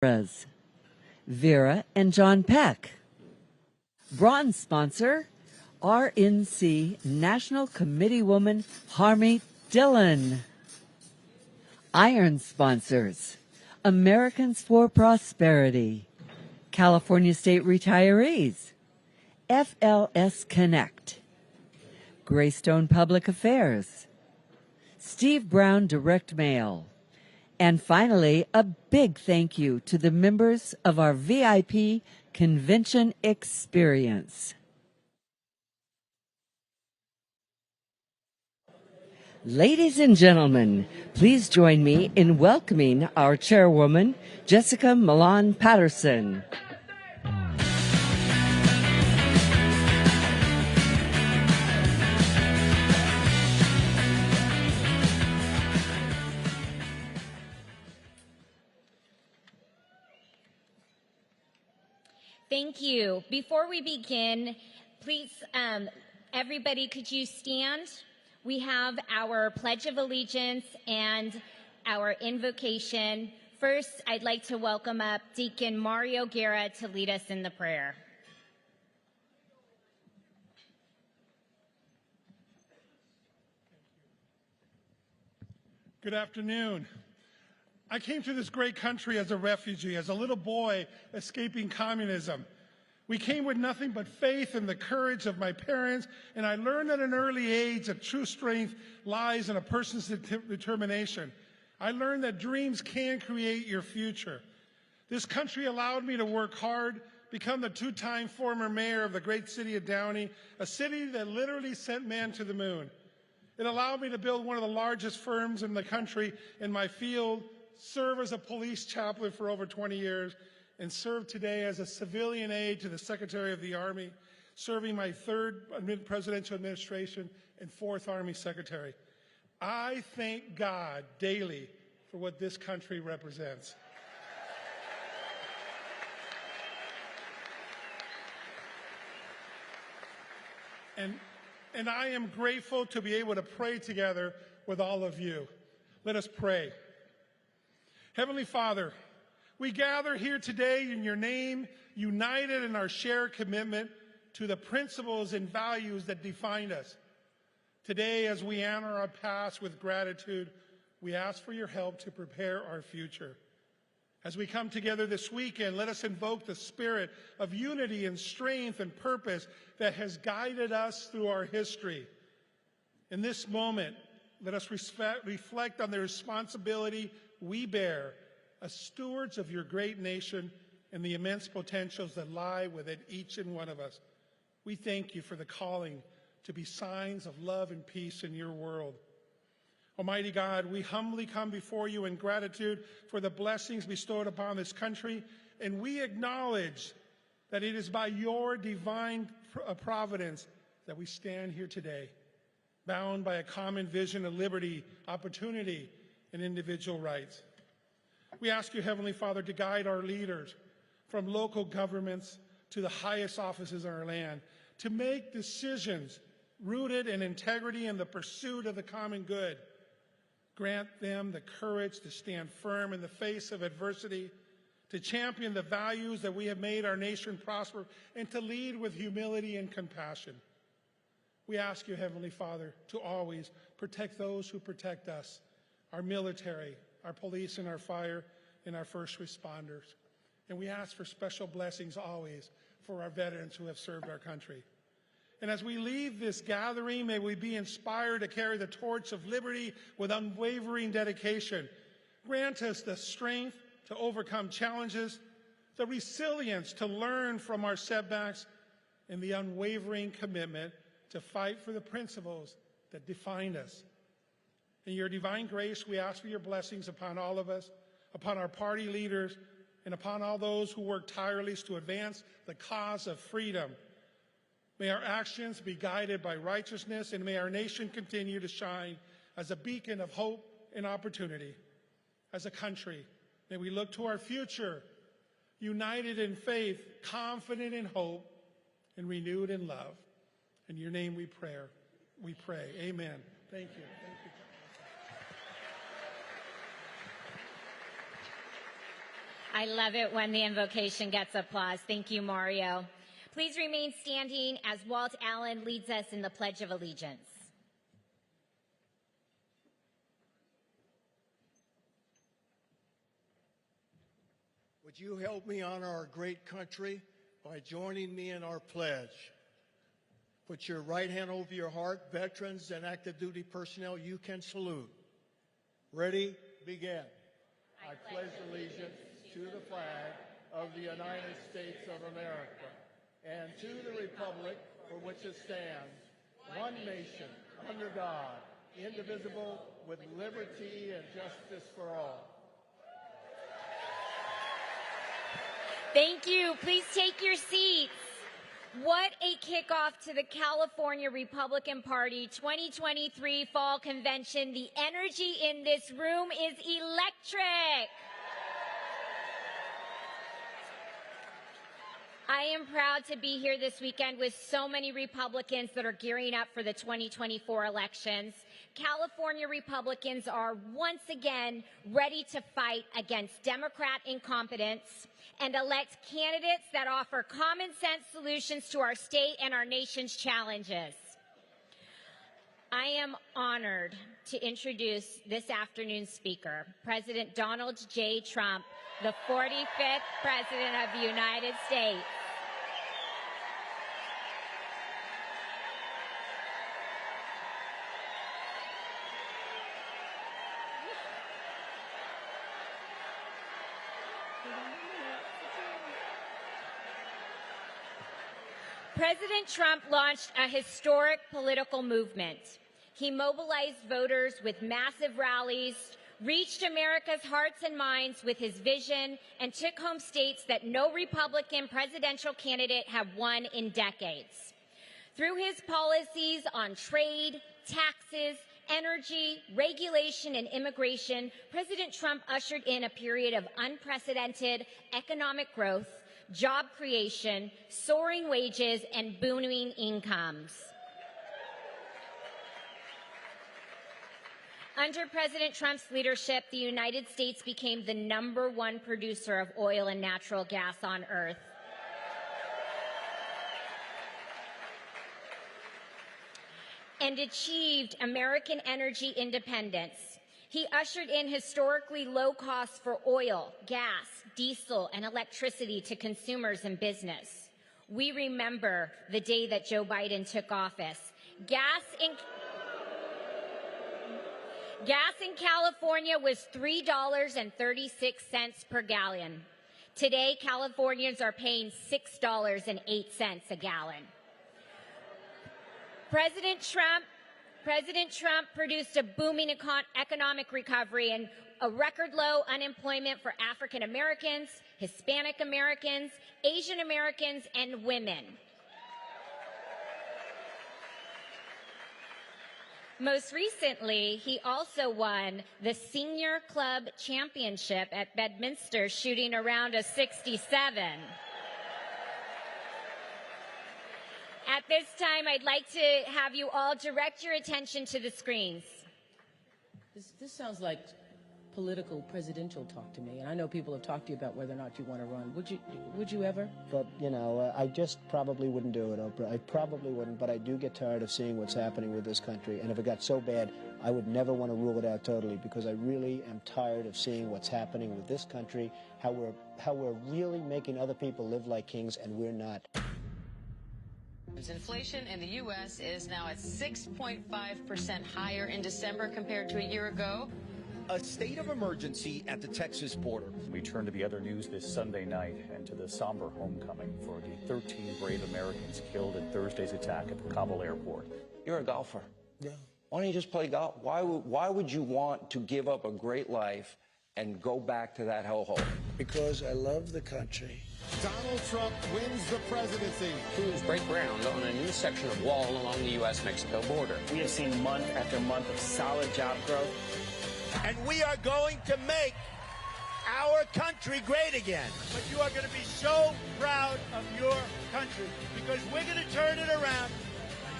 Perez, Vera and John Peck. Bronze sponsor, RNC National Committee Woman Harmy Dillon. Iron sponsors, Americans for Prosperity, California State Retirees, FLS Connect, Greystone Public Affairs, Steve Brown Direct Mail, and finally, a big thank you to the members of our VIP convention experience. Ladies and gentlemen, please join me in welcoming our chairwoman, Jessica Milan Patterson. Thank you. Before we begin, please, everybody, could you stand? We have our Pledge of Allegiance and our invocation. First, I'd like to welcome up Deacon Mario Guerra to lead us in the prayer. Good afternoon. I came to this great country as a refugee, as a little boy escaping communism. We came with nothing but faith and the courage of my parents, and I learned at an early age that true strength lies in a person's determination. I learned that dreams can create your future. This country allowed me to work hard, become the two-time former mayor of the great city of Downey, a city that literally sent man to the moon. It allowed me to build one of the largest firms in the country in my field, serve as a police chaplain for over 20 years, and serve today as a civilian aide to the Secretary of the Army, serving my third presidential administration and fourth Army Secretary. I thank God daily for what this country represents. And I am grateful to be able to pray together with all of you. Let us pray. Heavenly Father, we gather here today in your name, united in our shared commitment to the principles and values that define us. Today, as we honor our past with gratitude, we ask for your help to prepare our future. As we come together this weekend, let us invoke the spirit of unity and strength and purpose that has guided us through our history. In this moment, let us reflect on the responsibility we bear as stewards of your great nation and the immense potentials that lie within each and one of us. We thank you for the calling to be signs of love and peace in your world. Almighty God, we humbly come before you in gratitude for the blessings bestowed upon this country, and we acknowledge that it is by your divine providence that we stand here today, bound by a common vision of liberty, opportunity, and individual rights. We ask you, Heavenly Father, to guide our leaders from local governments to the highest offices in our land, to make decisions rooted in integrity and the pursuit of the common good. Grant them the courage to stand firm in the face of adversity, to champion the values that we have made our nation prosper, and to lead with humility and compassion. We ask you, Heavenly Father, to always protect those who protect us, our military, our police and our fire, and our first responders. And we ask for special blessings always for our veterans who have served our country. And as we leave this gathering, may we be inspired to carry the torch of liberty with unwavering dedication. Grant us the strength to overcome challenges, the resilience to learn from our setbacks, and the unwavering commitment to fight for the principles that define us. In your divine grace, we ask for your blessings upon all of us, upon our party leaders, and upon all those who work tirelessly to advance the cause of freedom. May our actions be guided by righteousness, and may our nation continue to shine as a beacon of hope and opportunity. As a country, may we look to our future, united in faith, confident in hope, and renewed in love. In your name we pray. Amen. Thank you. Thank you. I love it when the invocation gets applause. Thank you, Mario. Please remain standing as Walt Allen leads us in the Pledge of Allegiance. Would you help me honor our great country by joining me in our pledge? Put your right hand over your heart. Veterans and active duty personnel, you can salute. Ready? Begin. I pledge allegiance to the flag of the United States of America and to the republic for which it stands, one nation, under God, indivisible, with liberty and justice for all. Thank you. Please take your seats. What a kickoff to the California Republican Party 2023 Fall Convention. The energy in this room is electric. I am proud to be here this weekend with so many Republicans that are gearing up for the 2024 elections. California Republicans are once again ready to fight against Democrat incompetence and elect candidates that offer common sense solutions to our state and our nation's challenges. I am honored to introduce this afternoon's speaker, President Donald J. Trump, the 45th President of the United States. President Trump launched a historic political movement. He mobilized voters with massive rallies, reached America's hearts and minds with his vision, and took home states that no Republican presidential candidate have won in decades. Through his policies on trade, taxes, energy, regulation, and immigration, President Trump ushered in a period of unprecedented economic growth, job creation, soaring wages, and booming incomes. Under President Trump's leadership, the United States became the #1 producer of oil and natural gas on Earth. And achieved American energy independence. He ushered in historically low costs for oil, gas, diesel, and electricity to consumers and business. We remember the day that Joe Biden took office. Gas in California was $3.36 per gallon. Today, Californians are paying $6.08 a gallon. President Trump produced a booming economic recovery and a record low unemployment for African Americans, Hispanic Americans, Asian Americans, and women. Most recently, he also won the Senior Club Championship at Bedminster, shooting around a 67. At this time, I'd like to have you all direct your attention to the screens. This sounds like political presidential talk to me, and I know people have talked to you about whether or not you want to run. Would you ever? But, I just probably wouldn't do it, Oprah. I probably wouldn't, but I do get tired of seeing what's happening with this country. And if it got so bad, I would never want to rule it out totally, because I really am tired of seeing what's happening with this country, how we're really making other people live like kings, and we're not. Inflation in the U.S. is now at 6.5% higher in December compared to a year ago. A state of emergency at the Texas border. We turn to the other news this Sunday night and to the somber homecoming for the 13 brave Americans killed in Thursday's attack at the Kabul airport. You're a golfer. Yeah. Why don't you just play golf? Why would you want to give up a great life and go back to that hellhole? Because I love the country. Donald Trump wins the presidency. Crews break ground on a new section of wall along the U.S.-Mexico border. We have seen month after month of solid job growth. And we are going to make our country great again. But you are going to be so proud of your country, because we're going to turn it around. I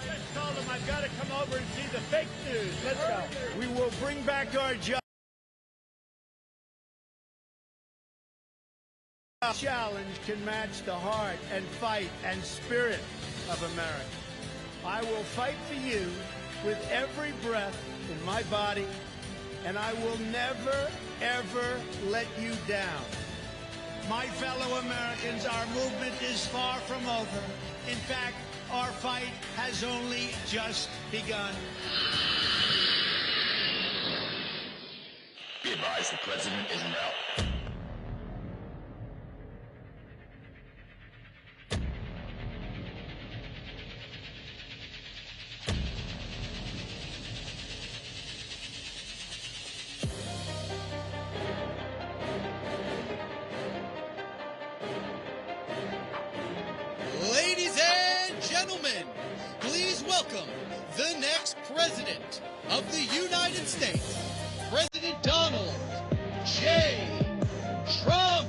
just told them I've got to come over and see the fake news. Let's go. We will bring back our jobs. challenge can match the heart and fight and spirit of America. I will fight for you with every breath in my body, and I will never, ever let you down. My fellow Americans, our movement is far from over. In fact, our fight has only just begun. Be advised, the president is en route. Ladies and gentlemen, please welcome the next president of the United States, President Donald J. Trump.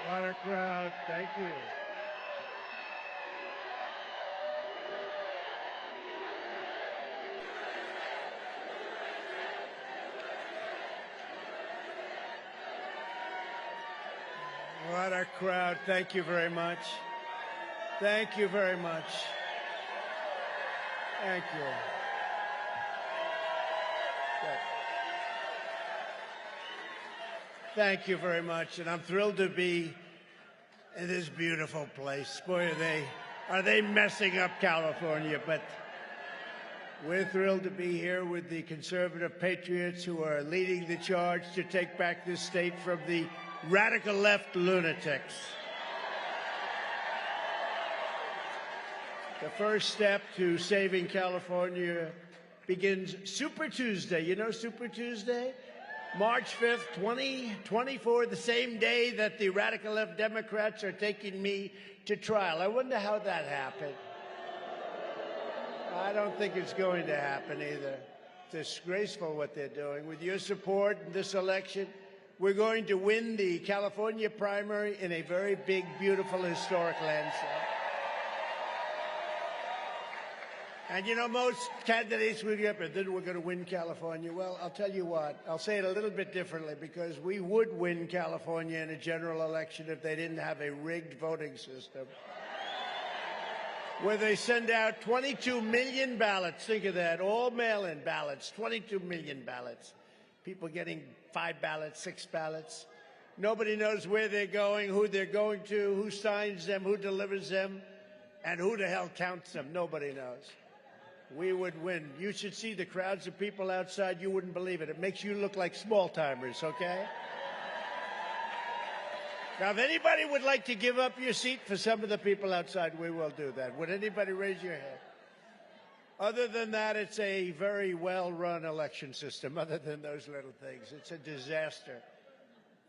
What a crowd. Thank you. What a crowd. Thank you very much. Thank you very much. Thank you. Thank you very much, and I'm thrilled to be in this beautiful place. Boy, are they messing up California, but we're thrilled to be here with the conservative patriots who are leading the charge to take back this state from the radical left lunatics. The first step to saving California begins Super Tuesday. You know Super Tuesday? March 5th, 2024, the same day that the radical left Democrats are taking me to trial. I wonder how that happened. I don't think it's going to happen either. Disgraceful what they're doing. With your support in this election, we're going to win the California primary in a very big, beautiful, historic landslide. And you know, most candidates will get up and then we're going to win California. Well, I'll tell you what, I'll say it a little bit differently, because we would win California in a general election if they didn't have a rigged voting system. where they send out 22 million ballots. Think of that, all mail-in ballots, 22 million ballots. People getting 5 ballots, 6 ballots. Nobody knows where they're going, who they're going to, who signs them, who delivers them, and who the hell counts them. Nobody knows. We would win. You should see the crowds of people outside. You wouldn't believe it. It makes you look like small-timers, okay? Now, if anybody would like to give up your seat for some of the people outside, we will do that. Would anybody raise your hand? Other than that, it's a very well-run election system, other than those little things. It's a disaster.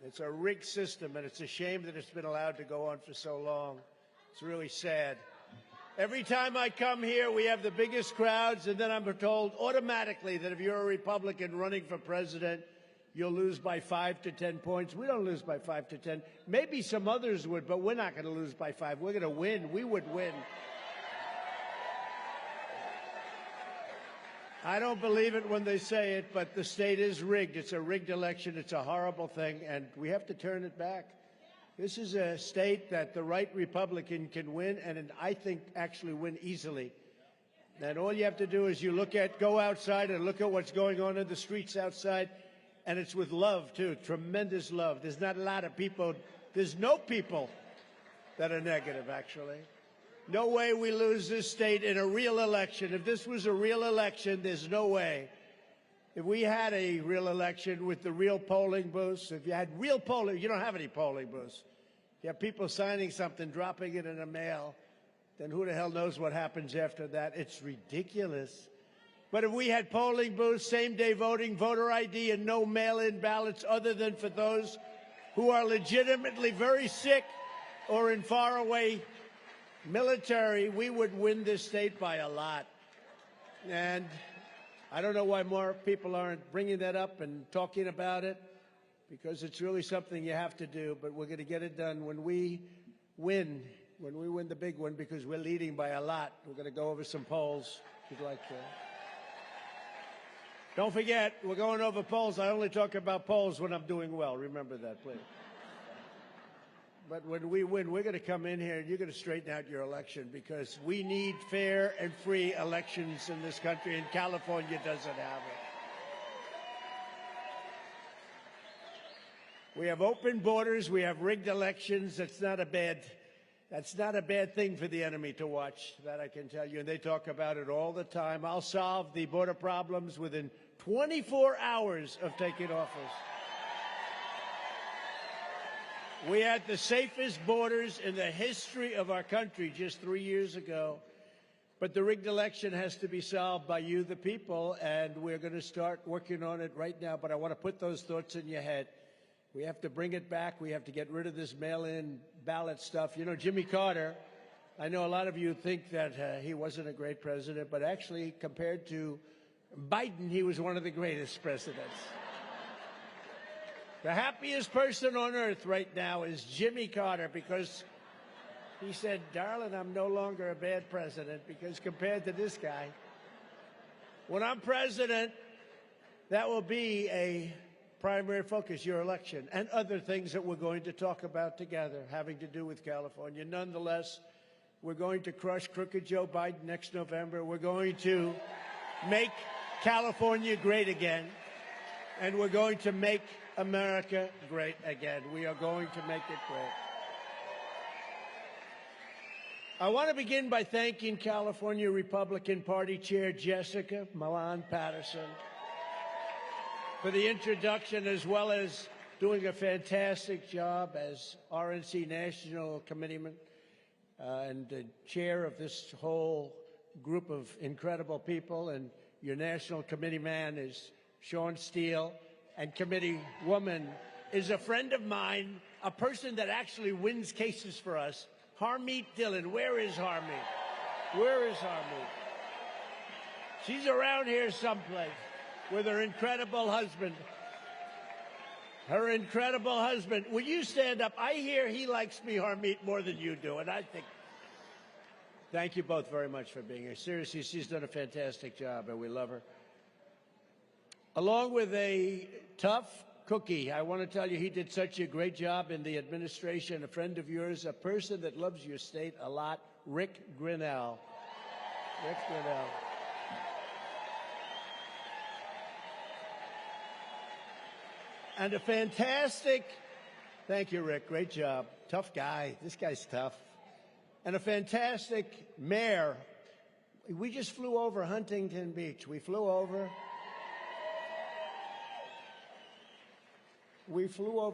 It's a rigged system, and it's a shame that it's been allowed to go on for so long. It's really sad. Every time I come here, we have the biggest crowds, and then I'm told automatically that if you're a Republican running for president, you'll lose by 5 to 10 points. We don't lose by 5 to 10. Maybe some others would, but we're not going to lose by 5. We're going to win. We would win. I don't believe it when they say it, but the state is rigged. It's a rigged election. It's a horrible thing, and we have to turn it back. This is a state that the right Republican can win, and I think actually win easily. And all you have to do is go outside and look at what's going on in the streets outside, and it's with love, too, tremendous love. There's not a lot of people. There's no people that are negative, actually. No way we lose this state in a real election. If this was a real election, there's no way. If we had a real election with the real polling booths, if you had real polling, you don't have any polling booths. You have people signing something, dropping it in the mail, then who the hell knows what happens after that? It's ridiculous. But if we had polling booths, same-day voting, voter ID, and no mail-in ballots other than for those who are legitimately very sick or in faraway military, we would win this state by a lot. And I don't know why more people aren't bringing that up and talking about it, because it's really something you have to do, but we're going to get it done when we win the big one, because we're leading by a lot. We're going to go over some polls, if you'd like to. Don't forget, we're going over polls. I only talk about polls when I'm doing well. Remember that, please. But when we win, we're going to come in here and you're going to straighten out your election, because we need fair and free elections in this country, and California doesn't have it. We have open borders. We have rigged elections. That's not a bad thing for the enemy to watch, that I can tell you. And they talk about it all the time. I'll solve the border problems within 24 hours of taking office. We had the safest borders in the history of our country just 3 years ago. But the rigged election has to be solved by you, the people, and we're going to start working on it right now. But I want to put those thoughts in your head. We have to bring it back. We have to get rid of this mail-in ballot stuff. You know, Jimmy Carter, I know a lot of you think that he wasn't a great president, but actually, compared to Biden, he was one of the greatest presidents. The happiest person on earth right now is Jimmy Carter, because he said, darling, I'm no longer a bad president, because compared to this guy, when I'm president, that will be a primary focus, your election, and other things that we're going to talk about together having to do with California. Nonetheless, we're going to crush crooked Joe Biden next November. We're going to make California great again, and we're going to make America great again. We are going to make it great. I want to begin by thanking California Republican Party Chair Jessica Milan Patterson for the introduction, as well as doing a fantastic job as RNC National Committeeman and the chair of this whole group of incredible people. And your National Committee man is Sean Steele, and committee woman is a friend of mine, a person that actually wins cases for us, Harmeet Dillon. Where is Harmeet? Where is Harmeet? She's around here someplace with her incredible husband. Her incredible husband. Will you stand up? I hear he likes me, Harmeet, more than you do, and I think... Thank you both very much for being here. Seriously, she's done a fantastic job, and we love her. Along with a tough cookie, I want to tell you he did such a great job in the administration. A friend of yours, a person that loves your state a lot, Rick Grinnell. Rick's good help. And a fantastic, thank you, Rick. Great job. Tough guy. This guy's tough. And a fantastic mayor. We just flew over Huntington Beach. We flew over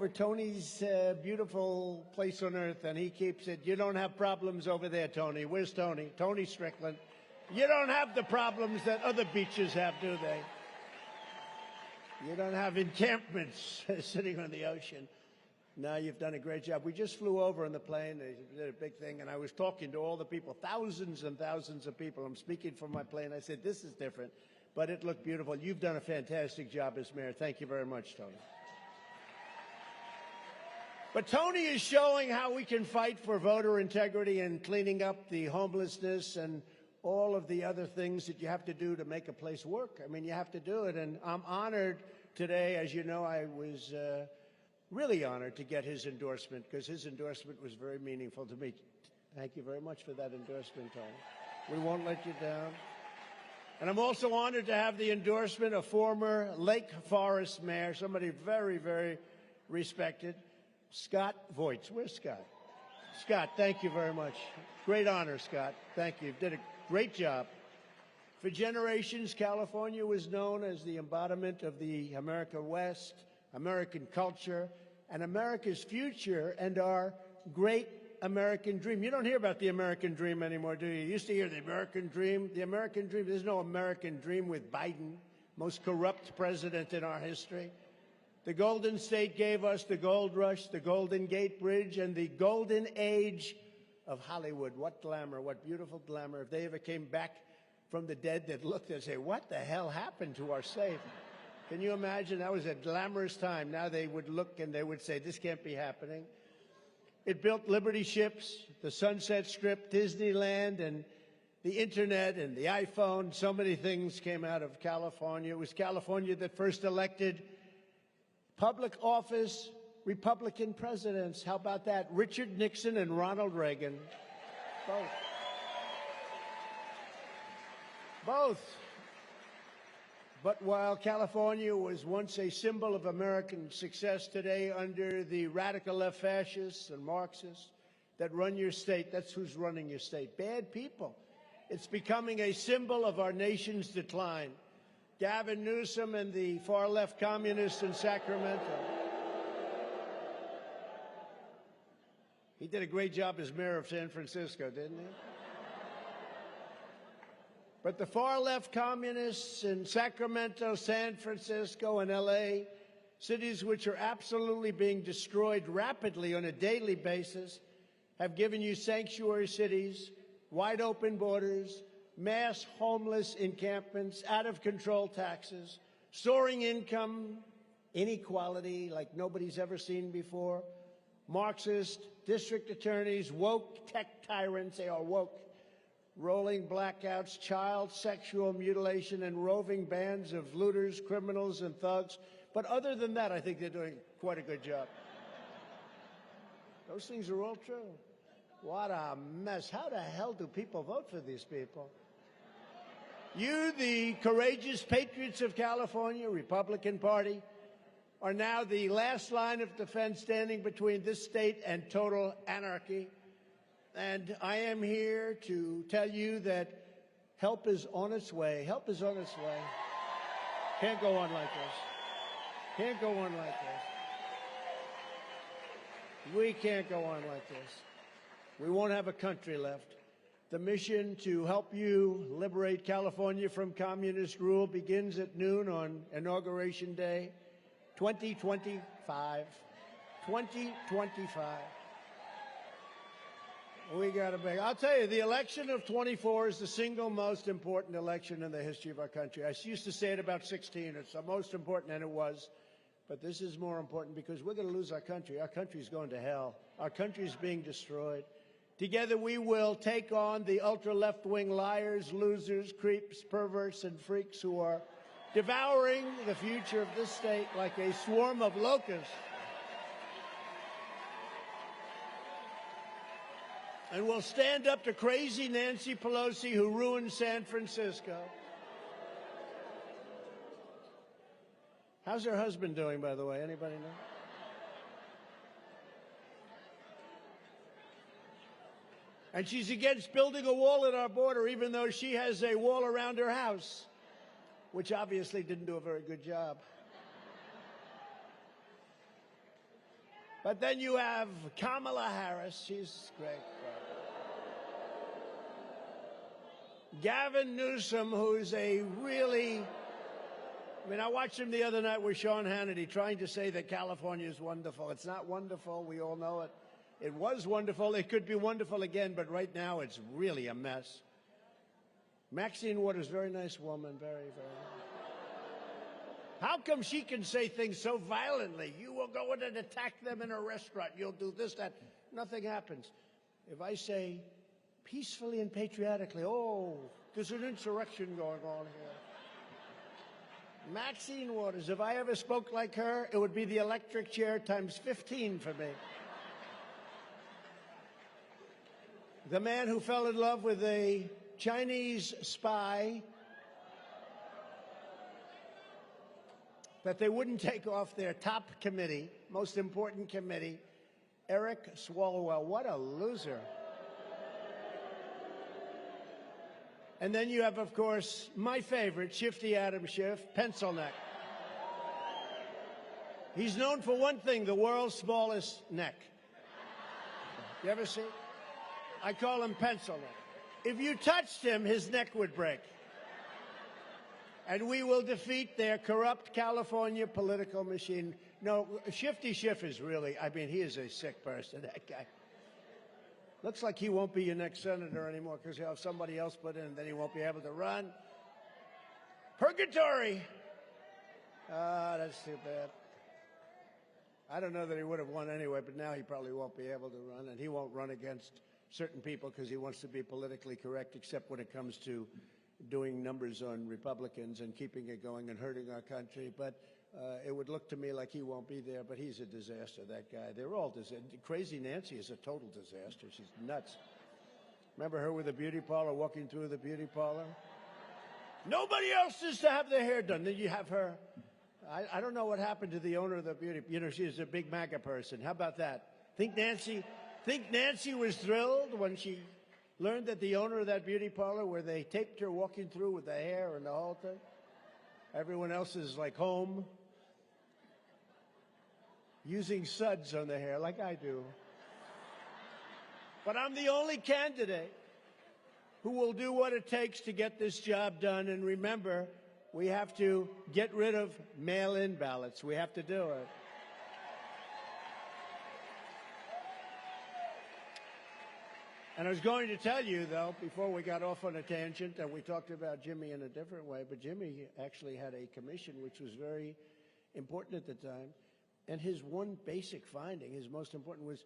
Tony's beautiful place on earth, and he keeps it. You don't have problems over there, Tony. Where's Tony? Tony Strickland. You don't have the problems that other beaches have, do they? You don't have encampments sitting on the ocean. No, you've done a great job. We just flew over on the plane. They did a big thing, and I was talking to all the people, thousands and thousands of people. I'm speaking from my plane. I said, this is different, but it looked beautiful. You've done a fantastic job as mayor. Thank you very much, Tony. But Tony is showing how we can fight for voter integrity and cleaning up the homelessness and all of the other things that you have to do to make a place work. I mean, you have to do it. And I'm honored today. As you know, I was really honored to get his endorsement, because his endorsement was very meaningful to me. Thank you very much for that endorsement, Tony. We won't let you down. And I'm also honored to have the endorsement of former Lake Forest Mayor, somebody very, very respected, Scott Voigt. Where's Scott? Scott, thank you very much. Great honor, Scott. Thank you. You did a great job. For generations, California was known as the embodiment of the American West, American culture, and America's future, and our great American dream. You don't hear about the American dream anymore, do you? You used to hear the American dream. The American dream, there's no American dream with Biden, most corrupt president in our history. The Golden State gave us the gold rush, the Golden Gate Bridge, and the golden age of Hollywood. What glamour, what beautiful glamour. If they ever came back from the dead, they'd look and say, what the hell happened to our state? Can you imagine? That was a glamorous time. Now they would look and they would say, this can't be happening. It built Liberty ships, the Sunset Strip, Disneyland, and the internet and the iPhone. So many things came out of California. It was California that first elected public office Republican presidents. How about that? Richard Nixon and Ronald Reagan. Both. But while California was once a symbol of American success, today under the radical left fascists and Marxists that run your state, that's who's running your state. Bad people. It's becoming a symbol of our nation's decline. Gavin Newsom and the far-left communists in Sacramento. He did a great job as mayor of San Francisco, didn't he? But the far-left communists in Sacramento, San Francisco, and L.A., cities which are absolutely being destroyed rapidly on a daily basis, have given you sanctuary cities, wide-open borders, mass homeless encampments, out-of-control taxes, soaring income, inequality like nobody's ever seen before, Marxist district attorneys, woke tech tyrants, they are woke, rolling blackouts, child sexual mutilation, and roving bands of looters, criminals, and thugs. But other than that, I think they're doing quite a good job. Those things are all true. What a mess. How the hell do people vote for these people? You, the courageous patriots of California, Republican Party, are now the last line of defense standing between this state and total anarchy. And I am here to tell you that help is on its way. Help is on its way. Can't go on like this. Can't go on like this. We can't go on like this. We won't have a country left. The mission to help you liberate California from communist rule begins at noon on Inauguration Day, 2025. 2025. We got to make. I'll tell you, the election of 24 is the single most important election in the history of our country. I used to say it about 16. It's the most important, and it was. But this is more important because we're going to lose our country. Our country's going to hell. Our country's being destroyed. Together we will take on the ultra-left-wing liars, losers, creeps, perverts, and freaks who are devouring the future of this state like a swarm of locusts. and will stand up to crazy Nancy Pelosi who ruined San Francisco. How's her husband doing, by the way? Anybody know? And she's against building a wall at our border, even though she has a wall around her house, which obviously didn't do a very good job. But then you have Kamala Harris. She's great. Gavin Newsom, who's a really... I mean, I watched him the other night with Sean Hannity trying to say that California is wonderful. It's not wonderful. We all know it. It was wonderful. It could be wonderful again, but right now it's really a mess. Maxine Waters, very nice woman, very, very nice. How come she can say things so violently? You will go in and attack them in a restaurant. You'll do this, that. Nothing happens. If I say peacefully and patriotically, oh, there's an insurrection going on here. Maxine Waters, if I ever spoke like her, it would be the electric chair times 15 for me. The man who fell in love with a Chinese spy that they wouldn't take off their top committee, most important committee, Eric Swalwell. What a loser. And then you have, of course, my favorite, Shifty Adam Schiff, Pencil Neck. He's known for one thing, the world's smallest neck. You ever see? I call him Pencil Neck. If you touched him, his neck would break. And we will defeat their corrupt California political machine. No, Shifty Schiff is really, I mean, he is a sick person, that guy. Looks like he won't be your next senator anymore because he'll have somebody else put in, then he won't be able to run. Purgatory! Ah, that's too bad. I don't know that he would have won anyway, but now he probably won't be able to run, and he won't run against certain people because he wants to be politically correct, except when it comes to doing numbers on Republicans and keeping it going and hurting our country. But it would look to me like he won't be there, but he's a disaster, that guy. They're all disaster. Crazy Nancy is a total disaster. She's nuts. Remember her with the beauty parlor, walking through the beauty parlor? Nobody else is to have their hair done. Then you have her. I don't know what happened to the owner of the beauty. You know, she's a big MAGA person. How about that? Think Nancy was thrilled when she learned that the owner of that beauty parlor, where they taped her walking through with the hair and the whole thing, everyone else is like home, using suds on the hair like I do. But I'm the only candidate who will do what it takes to get this job done. And remember, we have to get rid of mail-in ballots. We have to do it. And I was going to tell you, though, before we got off on a tangent, and we talked about Jimmy in a different way, but Jimmy actually had a commission which was very important at the time. And his one basic finding, his most important, was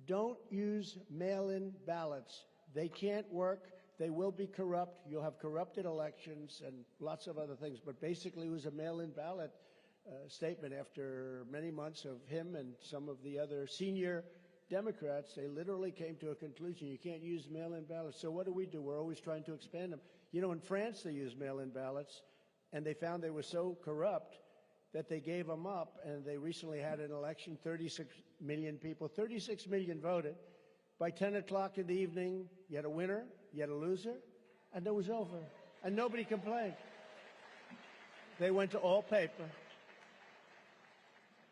don't use mail-in ballots. They can't work. They will be corrupt. You'll have corrupted elections and lots of other things. But basically it was a mail-in ballot statement after many months of him and some of the other senior Democrats. They literally came to a conclusion. You can't use mail-in ballots. So what do? We're always trying to expand them. You know, in France they use mail-in ballots, and they found they were so corrupt that they gave them up, and they recently had an election, 36 million people, 36 million voted. By 10 o'clock in the evening, you had a winner, you had a loser, and it was over. And nobody complained. They went to all paper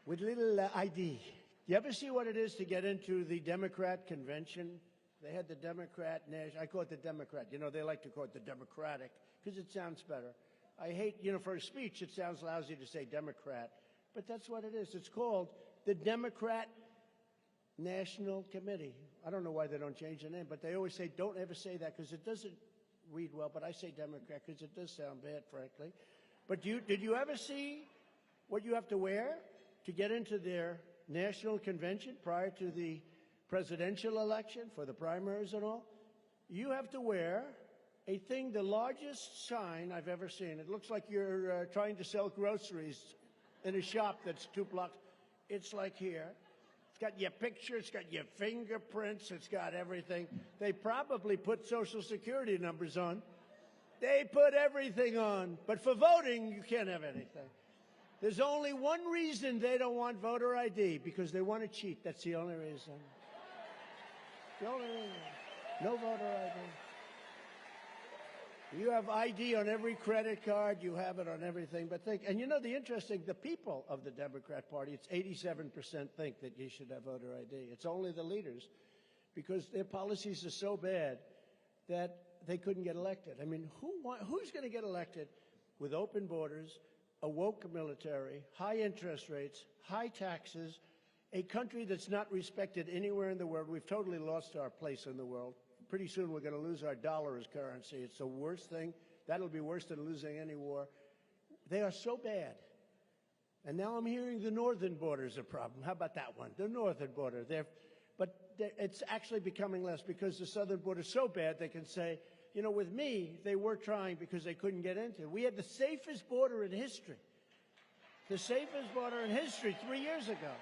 with little ID. You ever see what it is to get into the Democrat convention? They had the Democrat, I call it the Democrat. You know, they like to call it the Democratic because it sounds better. I hate, you know, for a speech, it sounds lousy to say Democrat, but that's what it is. It's called the Democrat National Committee. I don't know why they don't change the name, but they always say, don't ever say that because it doesn't read well, but I say Democrat because it does sound bad, frankly. But did you ever see what you have to wear to get into their national convention prior to the presidential election for the primaries and all? You have to wear a thing, the largest sign I've ever seen. It looks like you're trying to sell groceries in a shop that's 2 blocks. It's like here. It's got your picture, it's got your fingerprints, it's got everything. They probably put Social Security numbers on. They put everything on. But for voting, you can't have anything. There's only one reason they don't want voter ID, because they want to cheat. That's the only reason. The only reason. No voter ID. You have ID on every credit card. You have it on everything. But think, and you know the people of the Democrat Party, it's 87% think that you should have voter ID. It's only the leaders, because their policies are so bad that they couldn't get elected. I mean, who's going to get elected with open borders, a woke military, high interest rates, high taxes, a country that's not respected anywhere in the world? We've totally lost our place in the world. Pretty soon we're going to lose our dollar as currency. It's the worst thing. That'll be worse than losing any war. They are so bad. And now I'm hearing the northern border is a problem. How about that one? The northern border. It's actually becoming less, because the southern border is so bad they can say, you know, with me, they were trying because they couldn't get into it. We had the safest border in history. The safest border in history 3 years ago.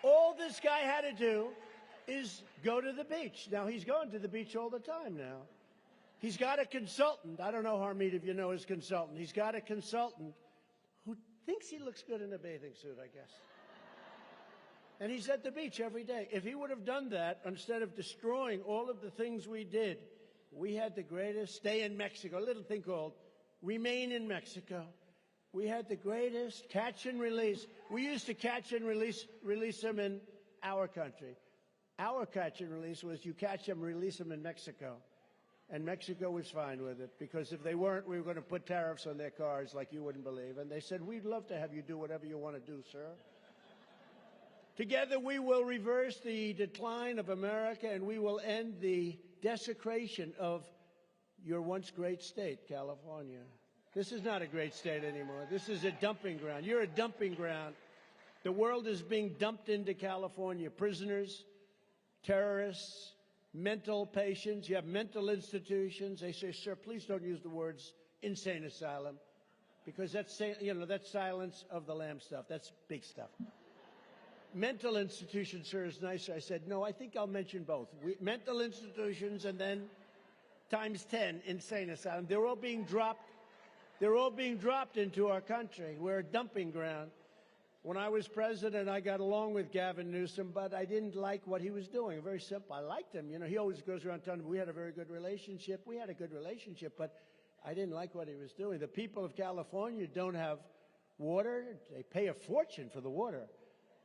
All this guy had to do is go to the beach. Now, he's going to the beach all the time now. He's got a consultant. I don't know, Harmeet, if you know his consultant. He's got a consultant who thinks he looks good in a bathing suit, I guess. And he's at the beach every day. If he would have done that, instead of destroying all of the things we did, we had the greatest stay in Mexico, a little thing called remain in Mexico. We had the greatest catch and release. We used to catch and release them in our country. Our catch and release was you catch them, release them in Mexico. And Mexico was fine with it, because if they weren't, we were going to put tariffs on their cars like you wouldn't believe. And they said, we'd love to have you do whatever you want to do, sir. Together we will reverse the decline of America, and we will end the desecration of your once great state, California. This is not a great state anymore. This is a dumping ground. You're a dumping ground. The world is being dumped into California. Prisoners, terrorists, mental patients. You have mental institutions. They say, sir, please don't use the words insane asylum, because that's, you know, that's Silence of the Lambs stuff. That's big stuff. Mental institutions, sir, is nicer. I said, no, I think I'll mention both. Mental institutions and then times 10 insane asylum. They're all being dropped. They're all being dropped into our country. We're a dumping ground. When I was president, I got along with Gavin Newsom, but I didn't like what he was doing. Very simple. I liked him. You know, he always goes around telling me we had a very good relationship. We had a good relationship, but I didn't like what he was doing. The people of California don't have water. They pay a fortune for the water.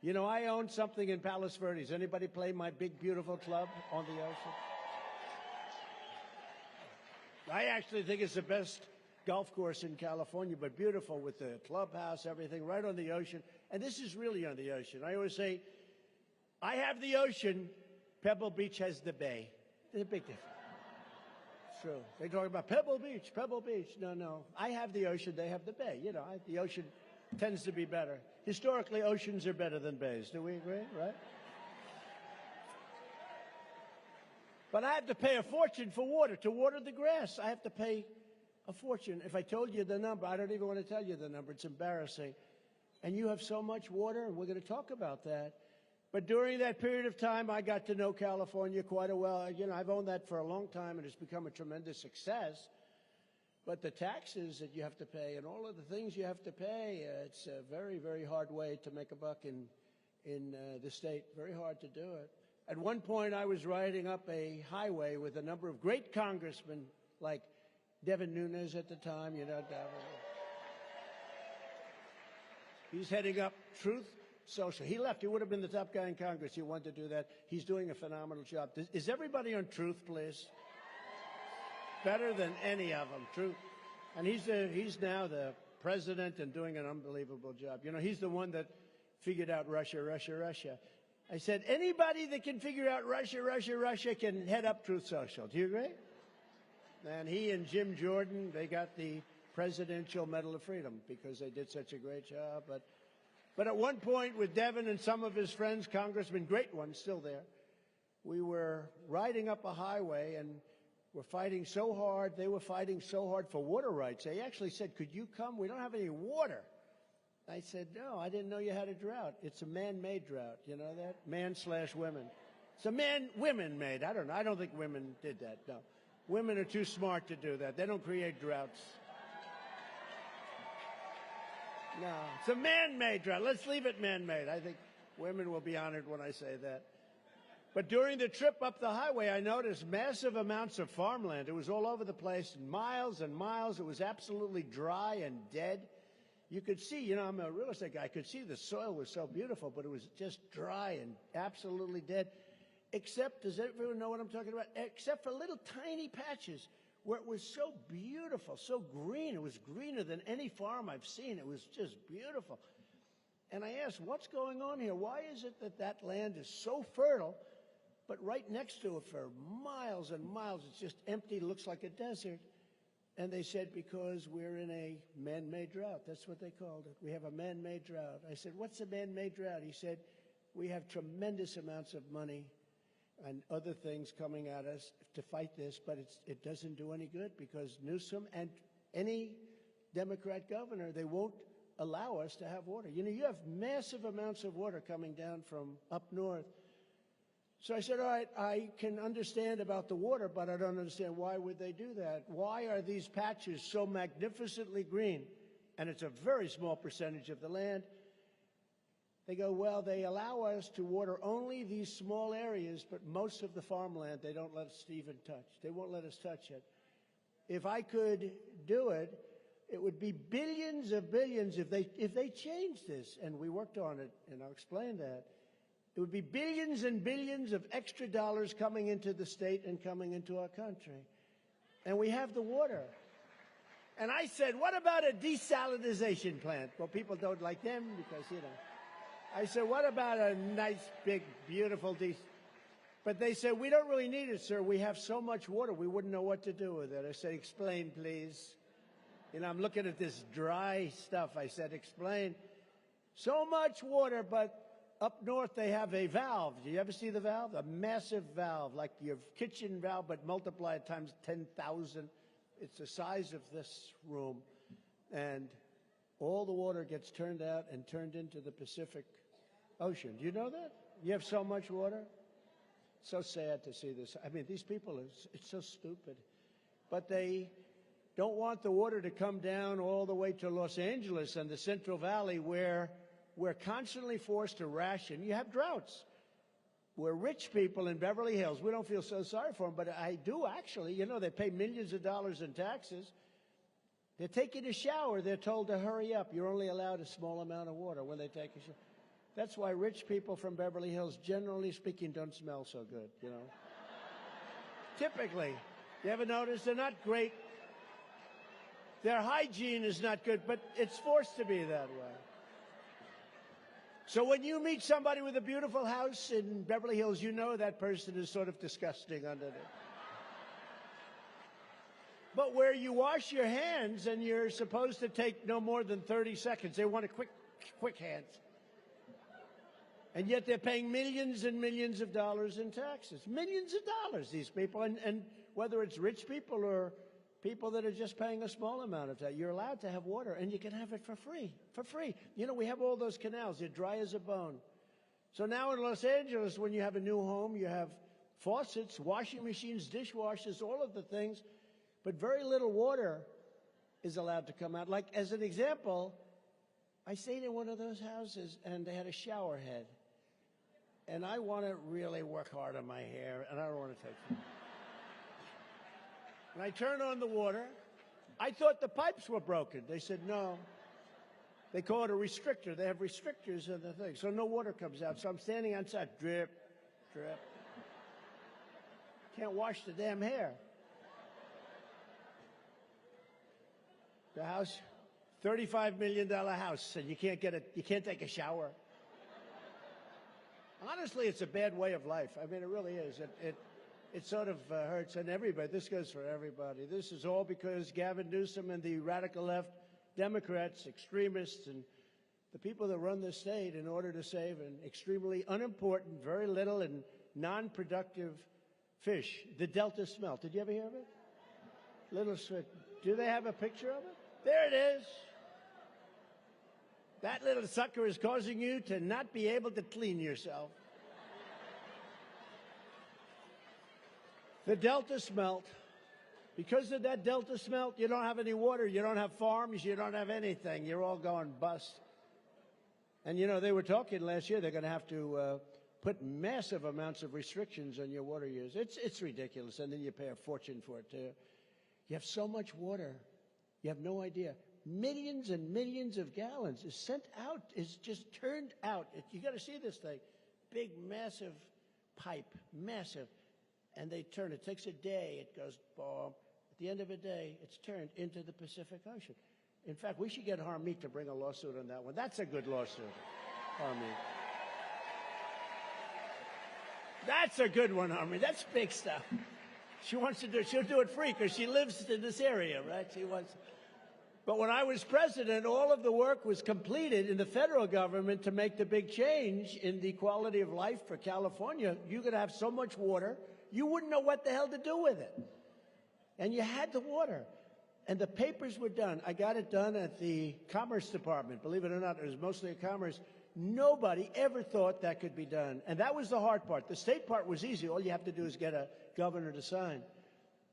You know, I own something in Palos Verdes. Anybody play my big, beautiful club on the ocean? I actually think it's the best golf course in California, but beautiful, with the clubhouse, everything, right on the ocean. And this is really on the ocean. I always say, I have the ocean, Pebble Beach has the bay. There's a big difference. It's true. They talk about Pebble Beach, Pebble Beach. No, no. I have the ocean, they have the bay. You know, the ocean tends to be better. Historically, oceans are better than bays. Do we agree, right? But I have to pay a fortune for water. To water the grass, I have to pay a fortune. If I told you the number, I don't even want to tell you the number. It's embarrassing. And you have so much water, and we're going to talk about that. But during that period of time, I got to know California quite well. You know, I've owned that for a long time, and it's become a tremendous success. But the taxes that you have to pay and all of the things you have to pay, it's a very, very hard way to make a buck in the state. Very hard to do it. At one point, I was riding up a highway with a number of great congressmen, like Devin Nunes at the time, you know, Devin. He's heading up Truth Social. He left. He would have been the top guy in Congress. He wanted to do that. He's doing a phenomenal job. Is everybody on Truth, please? Better than any of them, Truth. And he's now the president and doing an unbelievable job. You know, he's the one that figured out Russia, Russia, Russia. I said, anybody that can figure out Russia, Russia, Russia can head up Truth Social. Do you agree? And he and Jim Jordan, they got the Presidential Medal of Freedom because they did such a great job. But at one point with Devin and some of his friends, congressmen, great ones, still there, we were riding up a highway and we're fighting so hard. They were fighting so hard for water rights. They actually said, could you come? We don't have any water. I said, no, I didn't know you had a drought. It's a man-made drought. You know that? Man/women. It's a women made. I don't know. I don't think women did that. No. Women are too smart to do that. They don't create droughts. No. It's a man-made drought. Let's leave it man-made. I think women will be honored when I say that. But during the trip up the highway, I noticed massive amounts of farmland. It was all over the place, miles and miles. It was absolutely dry and dead. You could see, you know, I'm a real estate guy. I could see the soil was so beautiful, but it was just dry and absolutely dead. Except, does everyone know what I'm talking about? Except for little tiny patches where it was so beautiful, so green. It was greener than any farm I've seen. It was just beautiful. And I asked, what's going on here? Why is it that that land is so fertile, but right next to it for miles and miles, it's just empty, looks like a desert? And they said, because we're in a man-made drought. That's what they called it. We have a man-made drought. I said, what's a man-made drought? He said, we have tremendous amounts of money and other things coming at us to fight this, but it doesn't do any good because Newsom and any Democrat governor, they won't allow us to have water. You know, you have massive amounts of water coming down from up north. So I said, all right, I can understand about the water, but I don't understand why would they do that? Why are these patches so magnificently green? And it's a very small percentage of the land. They go, well, they allow us to water only these small areas, but most of the farmland they don't let us even touch. They won't let us touch it. If I could do it, it would be billions of billions if they changed this. And we worked on it, and I'll explain that. It would be billions and billions of extra dollars coming into the state and coming into our country. And we have the water. And I said, what about a desalinization plant? Well, people don't like them because, you know. I said, what about a nice, big, beautiful But they said, we don't really need it, sir. We have so much water, we wouldn't know what to do with it. I said, explain, please. You know, I'm looking at this dry stuff. I said, explain. So much water, but up north, they have a valve. Do you ever see the valve? A massive valve, like your kitchen valve, but multiply it times 10,000. It's the size of this room. And all the water gets turned out and turned into the Pacific Ocean. Do you know that? You have so much water? So sad to see this. I mean, these people, it's so stupid. But they don't want the water to come down all the way to Los Angeles and the Central Valley where we're constantly forced to ration. You have droughts. We're rich people in Beverly Hills. We don't feel so sorry for them, but I do actually. You know, they pay millions of dollars in taxes. They're taking a shower. They're told to hurry up. You're only allowed a small amount of water when they take a shower. That's why rich people from Beverly Hills, generally speaking, don't smell so good, you know. Typically. You ever notice? They're not great. Their hygiene is not good, but it's forced to be that way. So when you meet somebody with a beautiful house in Beverly Hills, you know that person is sort of disgusting underneath. But where you wash your hands and you're supposed to take no more than 30 seconds, they want a quick hands. And yet they're paying millions and millions of dollars in taxes. Millions of dollars, these people. And whether it's rich people or people that are just paying a small amount of tax, you're allowed to have water, and you can have it for free. For free. You know, we have all those canals. They're dry as a bone. So now in Los Angeles, when you have a new home, you have faucets, washing machines, dishwashers, all of the things, but very little water is allowed to come out. Like, as an example, I stayed in one of those houses, and they had a shower head. And I want to really work hard on my hair, and I don't want to take it. And I turn on the water. I thought the pipes were broken. They said, no. They call it a restrictor. They have restrictors in the thing, so no water comes out. So I'm standing outside, drip, drip. Can't wash the damn hair. The house, $35 million house, and you can't take a shower. Honestly, it's a bad way of life. I mean, it really is. It sort of hurts on everybody. This goes for everybody. This is all because Gavin Newsom and the radical left Democrats, extremists, and the people that run the state in order to save an extremely unimportant, very little and non-productive fish, the Delta smelt. Did you ever hear of it? Little sweet. Do they have a picture of it? There it is. That little sucker is causing you to not be able to clean yourself. The delta smelt. Because of that delta smelt, you don't have any water, you don't have farms, you don't have anything. You're all going bust. And, you know, they were talking last year they're going to have to put massive amounts of restrictions on your water use. It's ridiculous, and then you pay a fortune for it, too. You have so much water, you have no idea. Millions and millions of gallons is sent out, is just turned out. You got to see this thing. Big, massive pipe, massive. And they turn it. It takes a day. It goes boom. At the end of a day, it's turned into the Pacific Ocean. In fact, we should get Harmeet to bring a lawsuit on that one. That's a good lawsuit, Harmeet. That's a good one, Harmeet. That's big stuff. She wants to do it. She'll do it free because she lives in this area, right? She wants. But when I was president, all of the work was completed in the federal government to make the big change in the quality of life for California. You could have so much water, you wouldn't know what the hell to do with it. And you had the water. And the papers were done. I got it done at the Commerce Department. Believe it or not, it was mostly a commerce. Nobody ever thought that could be done. And that was the hard part. The state part was easy. All you have to do is get a governor to sign.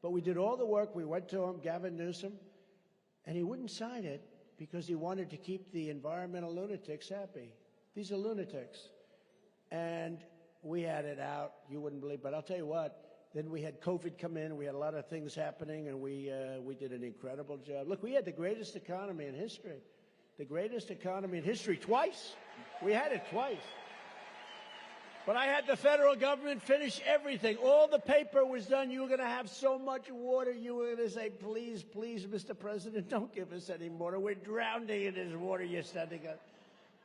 But we did all the work. We went to him, Gavin Newsom, and he wouldn't sign it because he wanted to keep the environmental lunatics happy. These are lunatics. And we had it out. You wouldn't believe. But I'll tell you what. Then we had COVID come in. We had a lot of things happening, and we did an incredible job. Look, we had the greatest economy in history. The greatest economy in history twice. We had it twice. But I had the federal government finish everything. All the paper was done. You were going to have so much water. You were going to say, please, please, Mr. President, don't give us any water. We're drowning in this water you're sending us.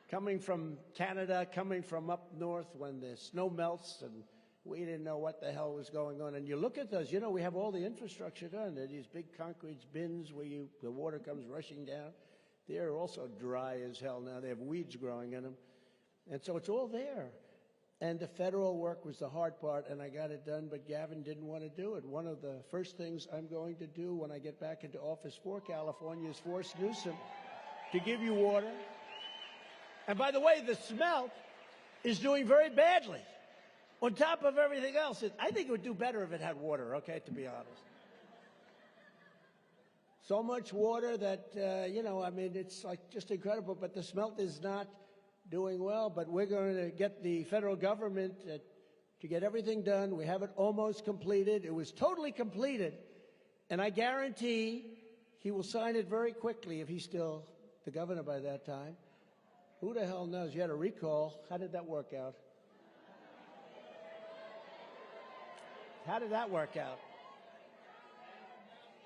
Coming from Canada, coming from up north when the snow melts, and we didn't know what the hell was going on. And you look at those, you know, we have all the infrastructure done. There are these big concrete bins where the water comes rushing down. They're also dry as hell now. They have weeds growing in them. And so it's all there. And the federal work was the hard part, and I got it done, but Gavin didn't want to do it. One of the first things I'm going to do when I get back into office for California is force Newsom to give you water. And by the way, the smelt is doing very badly. On top of everything else, I think it would do better if it had water, okay, to be honest. So much water that, you know, I mean, it's like just incredible, but the smelt is not doing well. But we're going to get the federal government to get everything done. We have it almost completed. It was totally completed, and I guarantee he will sign it very quickly if he's still the governor by that time. Who the hell knows? You had a recall. How did that work out? How did that work out?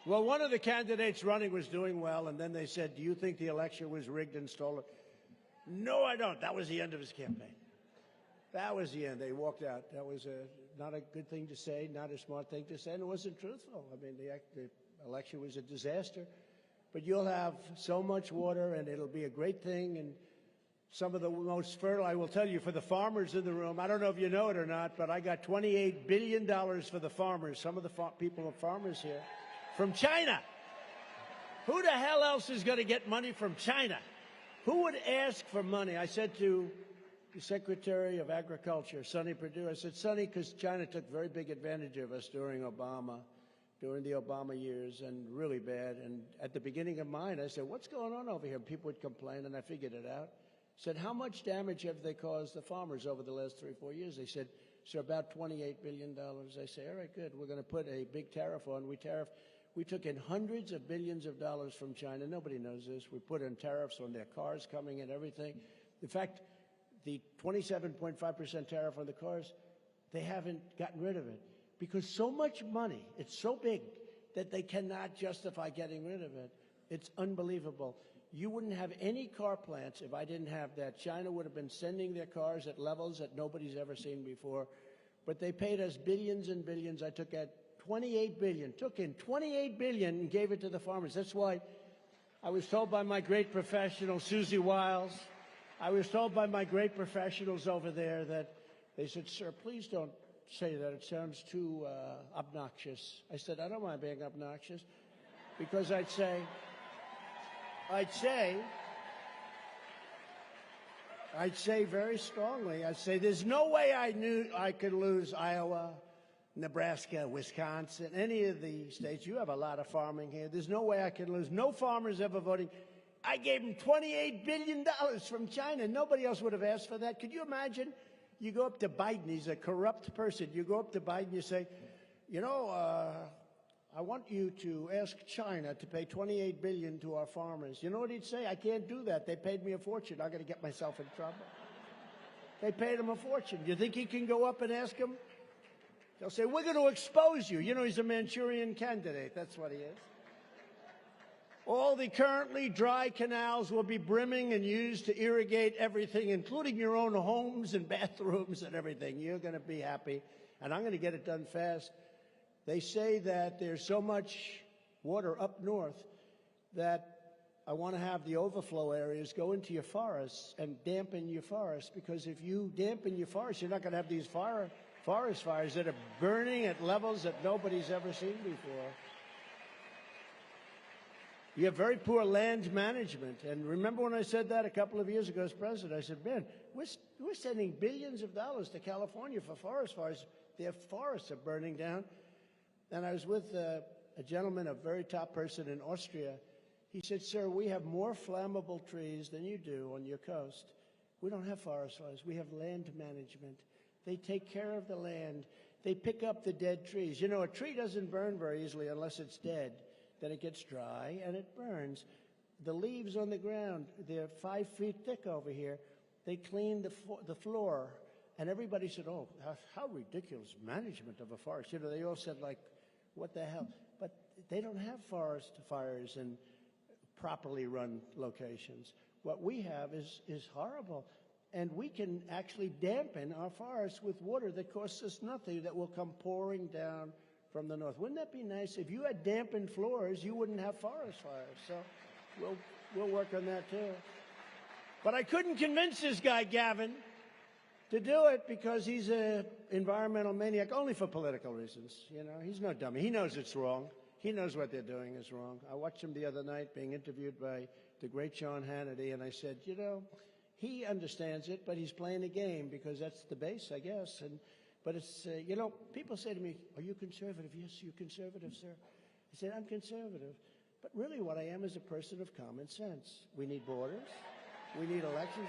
Well, one of the candidates running was doing well, and then they said, do you think the election was rigged and stolen? No, I don't. That was the end of his campaign. That was the end. They walked out. That was not a good thing to say, not a smart thing to say, and it wasn't truthful. I mean, the election was a disaster. But you'll have so much water, and it'll be a great thing, and some of the most fertile, I will tell you, for the farmers in the room, I don't know if you know it or not, but I got $28 billion for the farmers, some of the people are farmers here, from China. Who the hell else is going to get money from China? Who would ask for money? I said to the Secretary of Agriculture, Sonny Perdue, I said, Sonny, because China took very big advantage of us during the Obama years, and really bad. And at the beginning of mine, I said, what's going on over here? People would complain, and I figured it out. Said, how much damage have they caused the farmers over the last 3 or 4 years? They said, sir, about $28 billion. I say, all right, good. We're going to put a big tariff on. We took in hundreds of billions of dollars from China. Nobody knows this. We put in tariffs on their cars coming and everything. In fact, the 27.5% tariff on the cars, they haven't gotten rid of it because so much money, it's so big that they cannot justify getting rid of it. It's unbelievable. You wouldn't have any car plants if I didn't have that. China would have been sending their cars at levels that nobody's ever seen before. But they paid us billions and billions. I took in $28 billion and gave it to the farmers. That's why I was told by my great professional, Susie Wiles, I was told by my great professionals over there that they said, sir, please don't say that. It sounds too obnoxious. I said, I don't mind being obnoxious because I'd say, I'd say very strongly, I'd say there's no way I knew I could lose Iowa, Nebraska, Wisconsin, any of the states. You have a lot of farming here. There's no way I could lose. No farmers ever voting. I gave them $28 billion from China. Nobody else would have asked for that. Could you imagine? You go up to Biden. He's a corrupt person. You go up to Biden, you say, you know, I want you to ask China to pay $28 billion to our farmers. You know what he'd say? I can't do that. They paid me a fortune. I'm going to get myself in trouble. They paid him a fortune. You think he can go up and ask him? They'll say, we're going to expose you. You know, he's a Manchurian candidate. That's what he is. All the currently dry canals will be brimming and used to irrigate everything, including your own homes and bathrooms and everything. You're going to be happy, and I'm going to get it done fast. They say that there's so much water up north that I want to have the overflow areas go into your forests and dampen your forests, because if you dampen your forests, you're not going to have these forest fires that are burning at levels that nobody's ever seen before. You have very poor land management. And remember when I said that a couple of years ago as president, I said, man, we're sending billions of dollars to California for forest fires. Their forests are burning down. And I was with a gentleman, a very top person in Austria. He said, sir, we have more flammable trees than you do on your coast. We don't have forest fires. We have land management. They take care of the land. They pick up the dead trees. You know, a tree doesn't burn very easily unless it's dead. Then it gets dry and it burns. The leaves on the ground, they're 5 feet thick over here. They clean the floor. And everybody said, oh, how ridiculous management of a forest. You know, they all said, like, what the hell? But they don't have forest fires in properly run locations. What we have is horrible. And we can actually dampen our forests with water that costs us nothing, that will come pouring down from the north. Wouldn't that be nice? If you had dampened floors, you wouldn't have forest fires. So we'll work on that too. But I couldn't convince this guy, Gavin, to do it because he's an environmental maniac, only for political reasons. You know, he's no dummy. He knows it's wrong. He knows what they're doing is wrong. I watched him the other night being interviewed by the great Sean Hannity, and I said, you know, he understands it, but he's playing a game because that's the base, I guess. But it's, you know, people say to me, are you conservative? Yes, you conservative, sir. I said, I'm conservative. But really what I am is a person of common sense. We need borders. We need elections.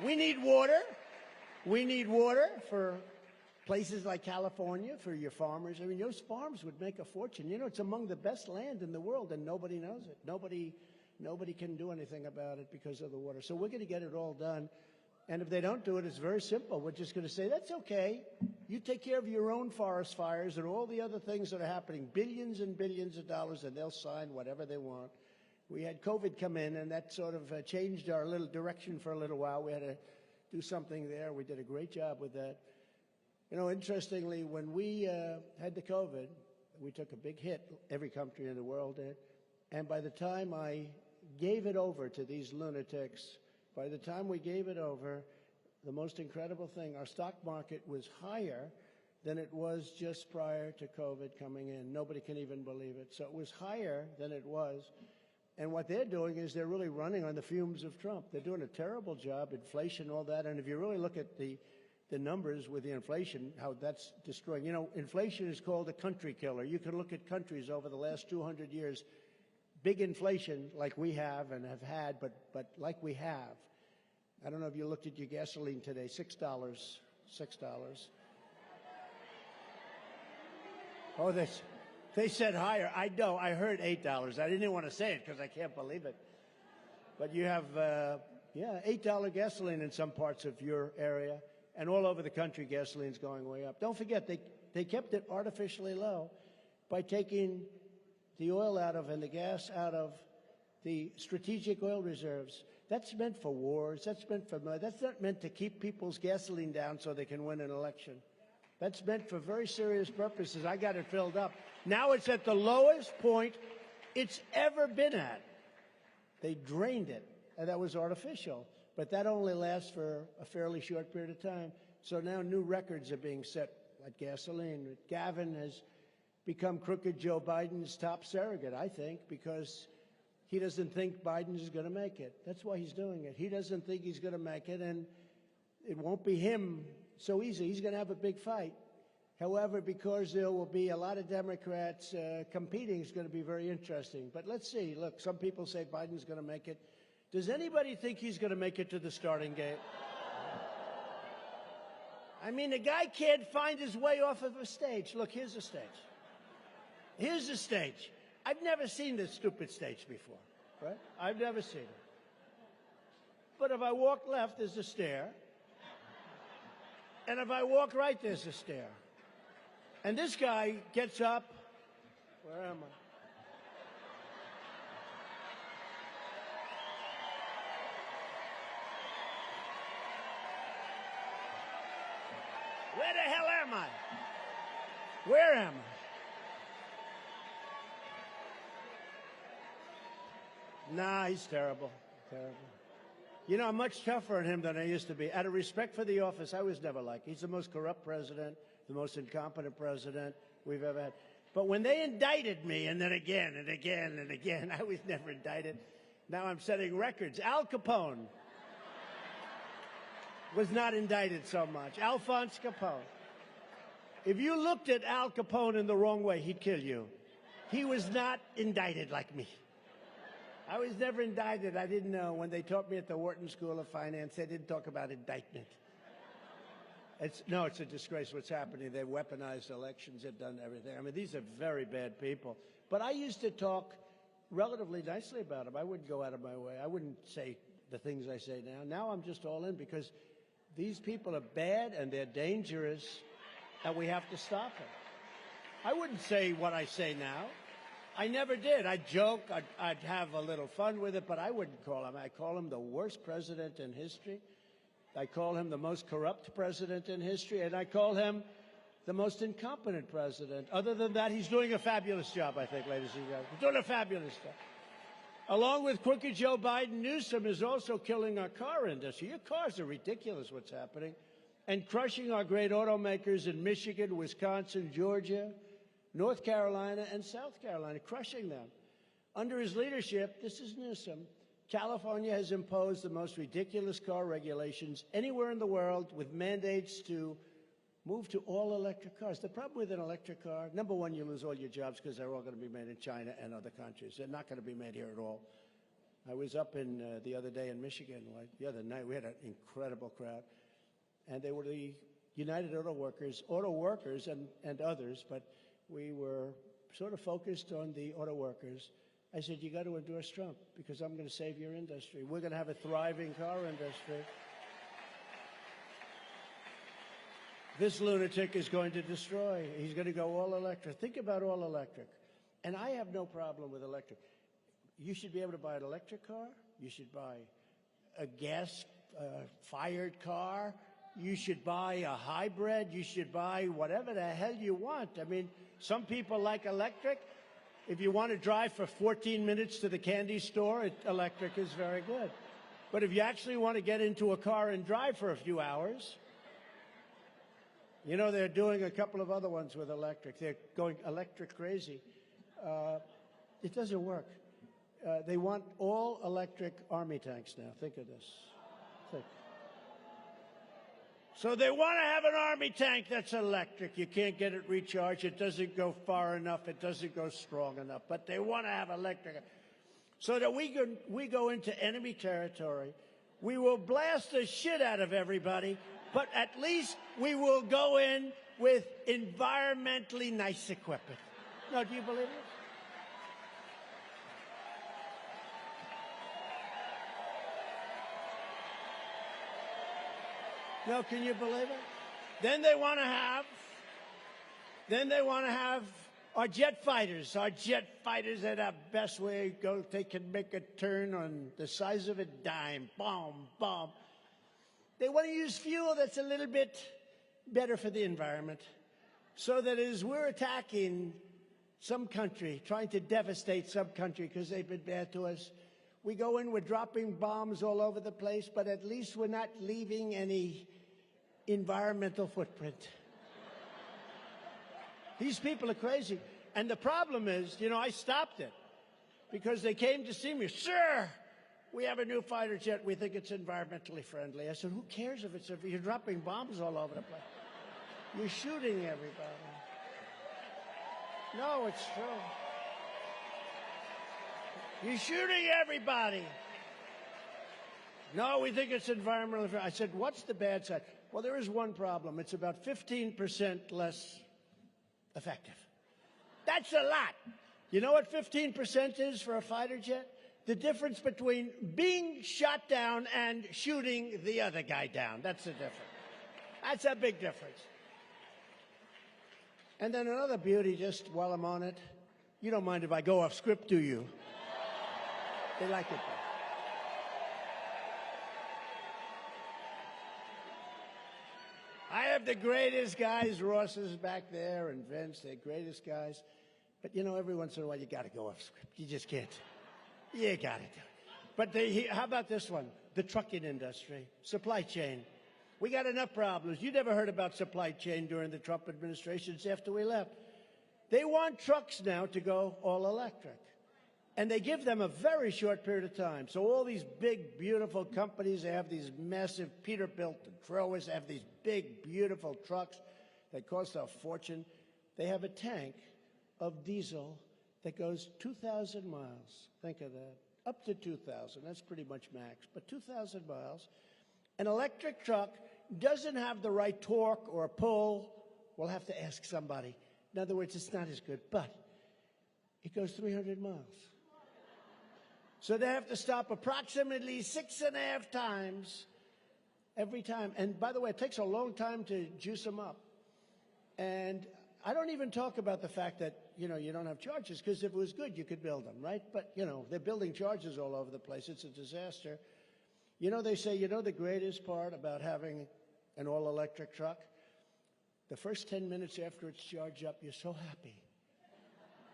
We need water. We need water for places like California, for your farmers. I mean, those farms would make a fortune. You know, it's among the best land in the world, and nobody knows it. Nobody can do anything about it because of the water. So we're going to get it all done. And if they don't do it, it's very simple. We're just going to say, that's okay. You take care of your own forest fires and all the other things that are happening, billions and billions of dollars, and they'll sign whatever they want. We had COVID come in, and that sort of changed our little direction for a little while. We had to do something there. We did a great job with that. You know, interestingly, when we had the COVID, we took a big hit. Every country in the world did. And by the time I gave it over to these lunatics, by the time we gave it over, the most incredible thing, our stock market was higher than it was just prior to COVID coming in. Nobody can even believe it. So it was higher than it was. And what they're doing is they're really running on the fumes of Trump. They're doing a terrible job, inflation, all that. And if you really look at the numbers with the inflation, how that's destroying. You know, inflation is called a country killer. You can look at countries over the last 200 years, big inflation like we have and have had, but like we have. I don't know if you looked at your gasoline today, $6. Oh, they said higher. I know. I heard $8. I didn't want to say it because I can't believe it. But you have, $8 gasoline in some parts of your area, and all over the country, gasoline's going way up. Don't forget, they kept it artificially low by taking the oil out of and the gas out of the strategic oil reserves. That's meant for wars. That's not meant to keep people's gasoline down so they can win an election. That's meant for very serious purposes. I got it filled up. Now it's at the lowest point it's ever been at. They drained it, and that was artificial. But that only lasts for a fairly short period of time. So now new records are being set at gasoline. Gavin has become crooked Joe Biden's top surrogate, I think, because He doesn't think Biden is going to make it. That's why he's doing it. He doesn't think he's going to make it, and it won't be him so easy. He's going to have a big fight. However, because there will be a lot of Democrats competing, it's going to be very interesting. But let's see. Look, some people say Biden's going to make it. Does anybody think he's going to make it to the starting gate? I mean, the guy can't find his way off of a stage. Look, here's the stage. Here's the stage. I've never seen this stupid stage before, right? I've never seen it. But if I walk left, there's a stair. And if I walk right, there's a stair. And this guy gets up. Where am I? Where the hell am I? Where am I? Nah, he's terrible. Terrible. You know, I'm much tougher on him than I used to be. Out of respect for the office, I was never like. He's the most corrupt president, the most incompetent president we've ever had. But when they indicted me, and then again and again and again, I was never indicted. Now I'm setting records. Al Capone was not indicted so much. Alphonse Capone. If you looked at Al Capone in the wrong way, he'd kill you. He was not indicted like me. I was never indicted. I didn't know. When they taught me at the Wharton School of Finance, they didn't talk about indictment. It's a disgrace what's happening. They've weaponized elections. They've done everything. I mean, these are very bad people. But I used to talk relatively nicely about them. I wouldn't go out of my way. I wouldn't say the things I say now. Now I'm just all in because these people are bad and they're dangerous, and we have to stop it. I wouldn't say what I say now. I never did. I'd joke. I'd have a little fun with it, but I wouldn't call him. I call him the worst president in history. I call him the most corrupt president in history, and I call him the most incompetent president. Other than that, he's doing a fabulous job, I think, ladies and gentlemen. He's doing a fabulous job. Along with crooked Joe Biden, Newsom is also killing our car industry. Your cars are ridiculous, what's happening, and crushing our great automakers in Michigan, Wisconsin, Georgia, North Carolina, and South Carolina, crushing them. Under his leadership, this is Newsom, California has imposed the most ridiculous car regulations anywhere in the world with mandates to move to all-electric cars. The problem with an electric car, number one, you lose all your jobs because they're all going to be made in China and other countries. They're not going to be made here at all. I was up in the other day in Michigan, the other night. We had an incredible crowd. And they were the United Auto Workers and others, but we were sort of focused on the auto workers. I said, you got to endorse Trump because I'm going to save your industry. We're going to have a thriving car industry. This lunatic is going to destroy. He's going to go all electric. Think about all electric. And I have no problem with electric. You should be able to buy an electric car. You should buy a gas-fired car. You should buy a hybrid. You should buy whatever the hell you want. I mean, some people like electric. If you want to drive for 14 minutes to the candy store, electric is very good. But if you actually want to get into a car and drive for a few hours, you know, they're doing a couple of other ones with electric. They're going electric crazy. It doesn't work. They want all electric army tanks now. Think of this. So they want to have an army tank that's electric. You can't get it recharged. It doesn't go far enough. It doesn't go strong enough. But they want to have electric. So that we go into enemy territory. We will blast the shit out of everybody, but at least we will go in with environmentally nice equipment. No, do you believe it? No, can you believe it? Then they want to have our jet fighters. Our jet fighters are the best way to go. They can make a turn on the size of a dime. Boom, boom. They want to use fuel that's a little bit better for the environment. So that as we're attacking some country, trying to devastate some country because they've been bad to us, we go in, we're dropping bombs all over the place, but at least we're not leaving any environmental footprint. These people are crazy. And the problem is, you know, I stopped it because they came to see me. Sir, we have a new fighter jet. We think it's environmentally friendly. I said, who cares if you're dropping bombs all over the place? You're shooting everybody. No, it's true. You're shooting everybody. No, we think it's environmentally friendly. I said, what's the bad side? Well, there is one problem. It's about 15% less effective. That's a lot. You know what 15% is for a fighter jet? The difference between being shot down and shooting the other guy down. That's the difference. That's a big difference. And then another beauty, just while I'm on it, you don't mind if I go off script, do you? They like it. I have the greatest guys. Ross is back there and Vince, they're greatest guys. But, you know, every once in a while you got to go off script. You just can't. You got to do it. But how about this one? The trucking industry, supply chain. We got enough problems. You never heard about supply chain during the Trump administrations after we left. They want trucks now to go all electric. And they give them a very short period of time. So all these big, beautiful companies, they have these massive Peterbilt and throwers, they have these big, beautiful trucks that cost a fortune. They have a tank of diesel that goes 2,000 miles. Think of that. Up to 2,000. That's pretty much max. But 2,000 miles. An electric truck doesn't have the right torque or pull. We'll have to ask somebody. In other words, it's not as good, but it goes 300 miles. So they have to stop approximately 6.5 times every time. And by the way, it takes a long time to juice them up. And I don't even talk about the fact that, you know, you don't have charges, because if it was good, you could build them, right? But, you know, they're building charges all over the place. It's a disaster. You know, they say, you know, the greatest part about having an all-electric truck? The first 10 minutes after it's charged up, you're so happy.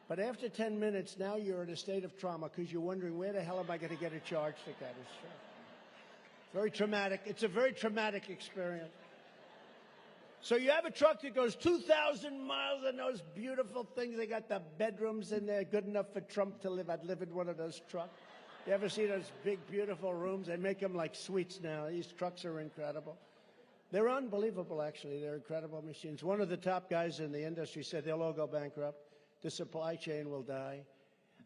But after 10 minutes, now you're in a state of trauma because you're wondering, where the hell am I going to get a charge to get this truck? Very traumatic. It's a very traumatic experience. So you have a truck that goes 2,000 miles and those beautiful things. They got the bedrooms in there good enough for Trump to live. I'd live in one of those trucks. You ever see those big, beautiful rooms? They make them like suites now. These trucks are incredible. They're unbelievable, actually. They're incredible machines. One of the top guys in the industry said they'll all go bankrupt. The supply chain will die.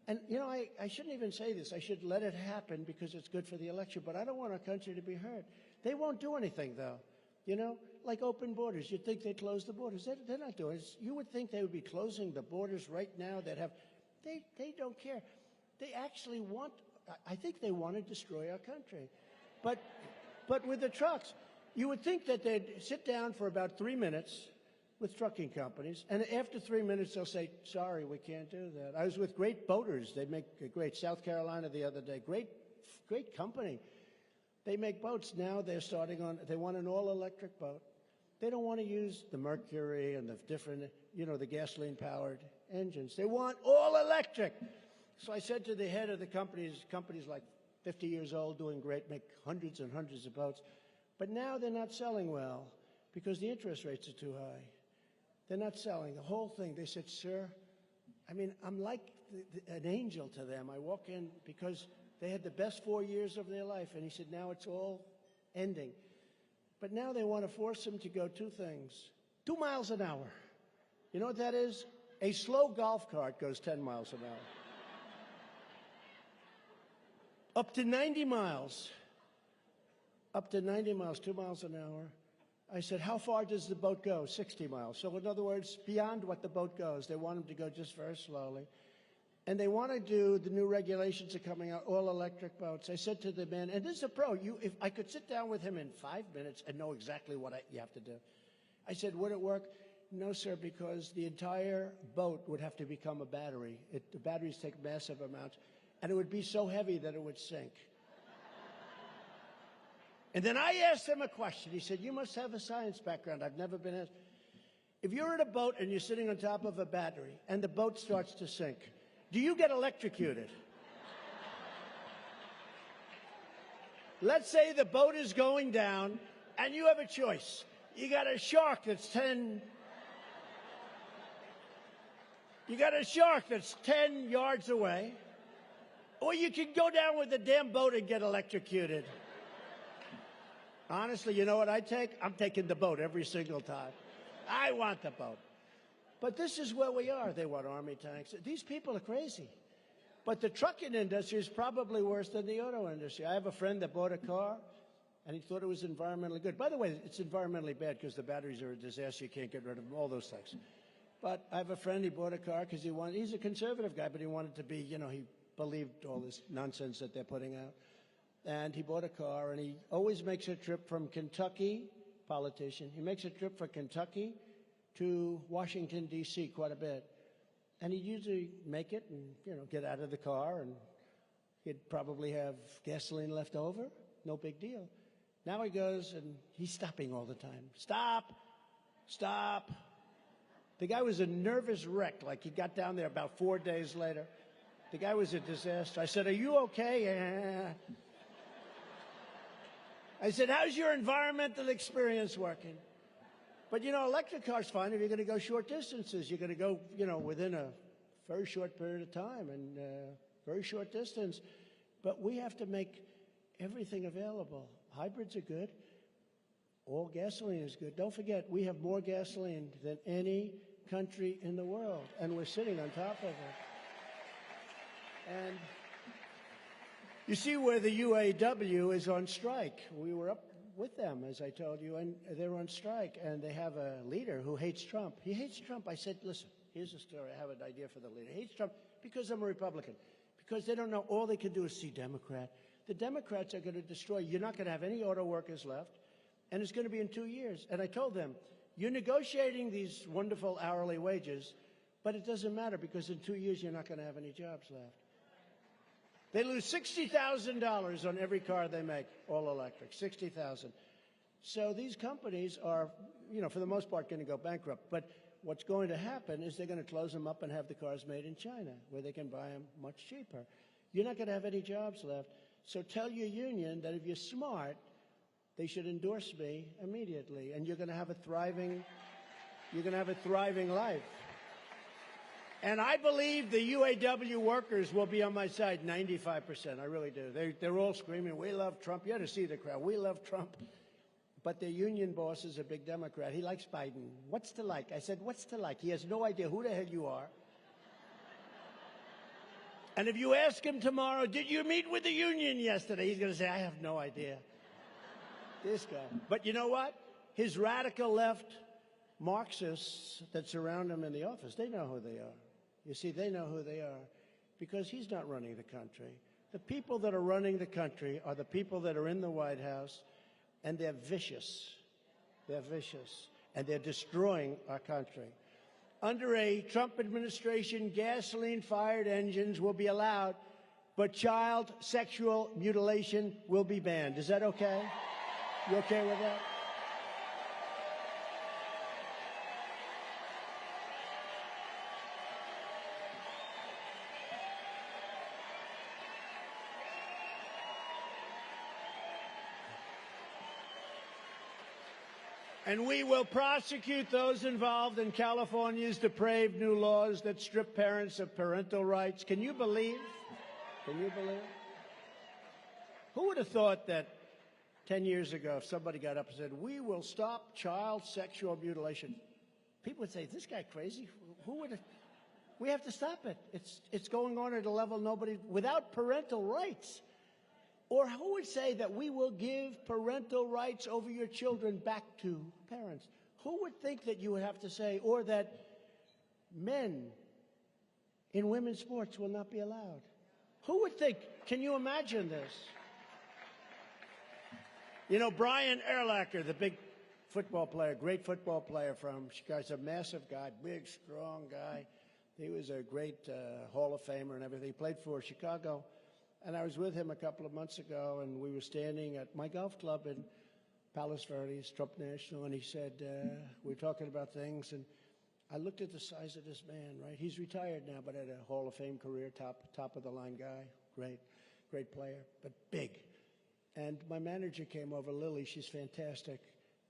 And, you know, I shouldn't even say this. I should let it happen because it's good for the election. But I don't want our country to be hurt. They won't do anything, though. You know, like open borders. You'd think they'd close the borders. They're not doing it. You would think they would be closing the borders right now. They don't care. They actually want, I think they want to destroy our country. But with the trucks, you would think that they'd sit down for about 3 minutes with trucking companies, and after 3 minutes they'll say, sorry, we can't do that. I was with Great Boaters. They make a great, South Carolina the other day. Great company. They make boats. Now they're starting on, they want an all-electric boat. They don't want to use the mercury and the different, you know, the gasoline-powered engines. They want all-electric. So I said to the head of the companies like 50 years old, doing great, make hundreds and hundreds of boats, but now they're not selling well because the interest rates are too high. They're not selling the whole thing. They said, sir, I mean, I'm like an angel to them. I walk in because they had the best 4 years of their life. And he said, now it's all ending. But now they want to force them to go two things. 2 miles an hour. You know what that is? A slow golf cart goes 10 miles an hour. Up to 90 miles. Up to 90 miles, 2 miles an hour. I said, how far does the boat go? 60 miles. So in other words, beyond what the boat goes. They want them to go just very slowly. And they want to do, the new regulations are coming out, all electric boats. I said to the man, and this is a pro, if I could sit down with him in 5 minutes and know exactly what you have to do. I said, would it work? No, sir, because the entire boat would have to become a battery. The batteries take massive amounts, and it would be so heavy that it would sink. And then I asked him a question. He said, you must have a science background. I've never been asked. If you're in a boat and you're sitting on top of a battery and the boat starts to sink, do you get electrocuted? Let's say the boat is going down and you have a choice. You got a shark that's 10 yards away, Or you can go down with the damn boat and get electrocuted. Honestly, you know what I take? I'm taking the boat every single time. I want the boat. But this is where we are. They want army tanks. These people are crazy. But the trucking industry is probably worse than the auto industry. I have a friend that bought a car, and he thought it was environmentally good. By the way, it's environmentally bad because the batteries are a disaster. You can't get rid of them, all those things. But I have a friend, he bought a car because he's a conservative guy, but he wanted to be, you know, he believed all this nonsense that they're putting out. And he bought a car, and he always makes a trip from Kentucky, politician. He makes a trip from Kentucky to Washington, D.C. quite a bit. And he'd usually make it and, you know, get out of the car, and he'd probably have gasoline left over. No big deal. Now he goes, and he's stopping all the time. Stop! Stop! The guy was a nervous wreck. Like, he got down there about 4 days later. The guy was a disaster. I said, are you okay? Yeah. I said, how's your environmental experience working? But, you know, electric cars fine if you're going to go short distances. You're going to go, you know, within a very short period of time and very short distance. But we have to make everything available. Hybrids are good. All gasoline is good. Don't forget, we have more gasoline than any country in the world, and we're sitting on top of it. And you see where the UAW is on strike. We were up with them, as I told you, and they're on strike, and they have a leader who hates Trump. He hates Trump. I said, listen, here's a story. I have an idea for the leader. He hates Trump because I'm a Republican, because they don't know. All they can do is see Democrat. The Democrats are going to destroy. You're not going to have any auto workers left, and it's going to be in 2 years. And I told them, you're negotiating these wonderful hourly wages, but it doesn't matter because in 2 years you're not going to have any jobs left. They lose $60,000 on every car they make, all electric, $60,000. So these companies are, you know, for the most part going to go bankrupt. But what's going to happen is they're going to close them up and have the cars made in China, where they can buy them much cheaper. You're not going to have any jobs left. So tell your union that if you're smart, they should endorse me immediately, and you're going to have a thriving life. And I believe the UAW workers will be on my side 95%. I really do. They're all screaming, we love Trump. You ought to see the crowd. We love Trump. But their union boss is a big Democrat. He likes Biden. What's to like? I said, what's to like? He has no idea who the hell you are. And if you ask him tomorrow, did you meet with the union yesterday? He's going to say, I have no idea. This guy. But you know what? His radical left Marxists that surround him in the office, they know who they are. You see, they know who they are because he's not running the country. The people that are running the country are the people that are in the White House, and they're vicious. They're vicious, and they're destroying our country. Under a Trump administration, gasoline-fired engines will be allowed, but child sexual mutilation will be banned. Is that okay? You okay with that? And we will prosecute those involved in California's depraved new laws that strip parents of parental rights. Can you believe? Can you believe? Who would have thought that 10 years ago, if somebody got up and said, we will stop child sexual mutilation, people would say, is this guy crazy? Who would have? We have to stop it. It's going on at a level nobody, without parental rights. Or who would say that we will give parental rights over your children back to parents? Who would think that you would have to say, or that men in women's sports will not be allowed? Who would think? Can you imagine this? You know, Brian Urlacher, the big football player, great football player from Chicago, he's a massive guy, big, strong guy. He was a great Hall of Famer and everything. He played for Chicago. And I was with him a couple of months ago, and we were standing at my golf club in Palos Verdes, Trump National, and he said, we were talking about things, and I looked at the size of this man, right? He's retired now, but had a Hall of Fame career, top of the line guy, great player, but big. And my manager came over, Lily, she's fantastic,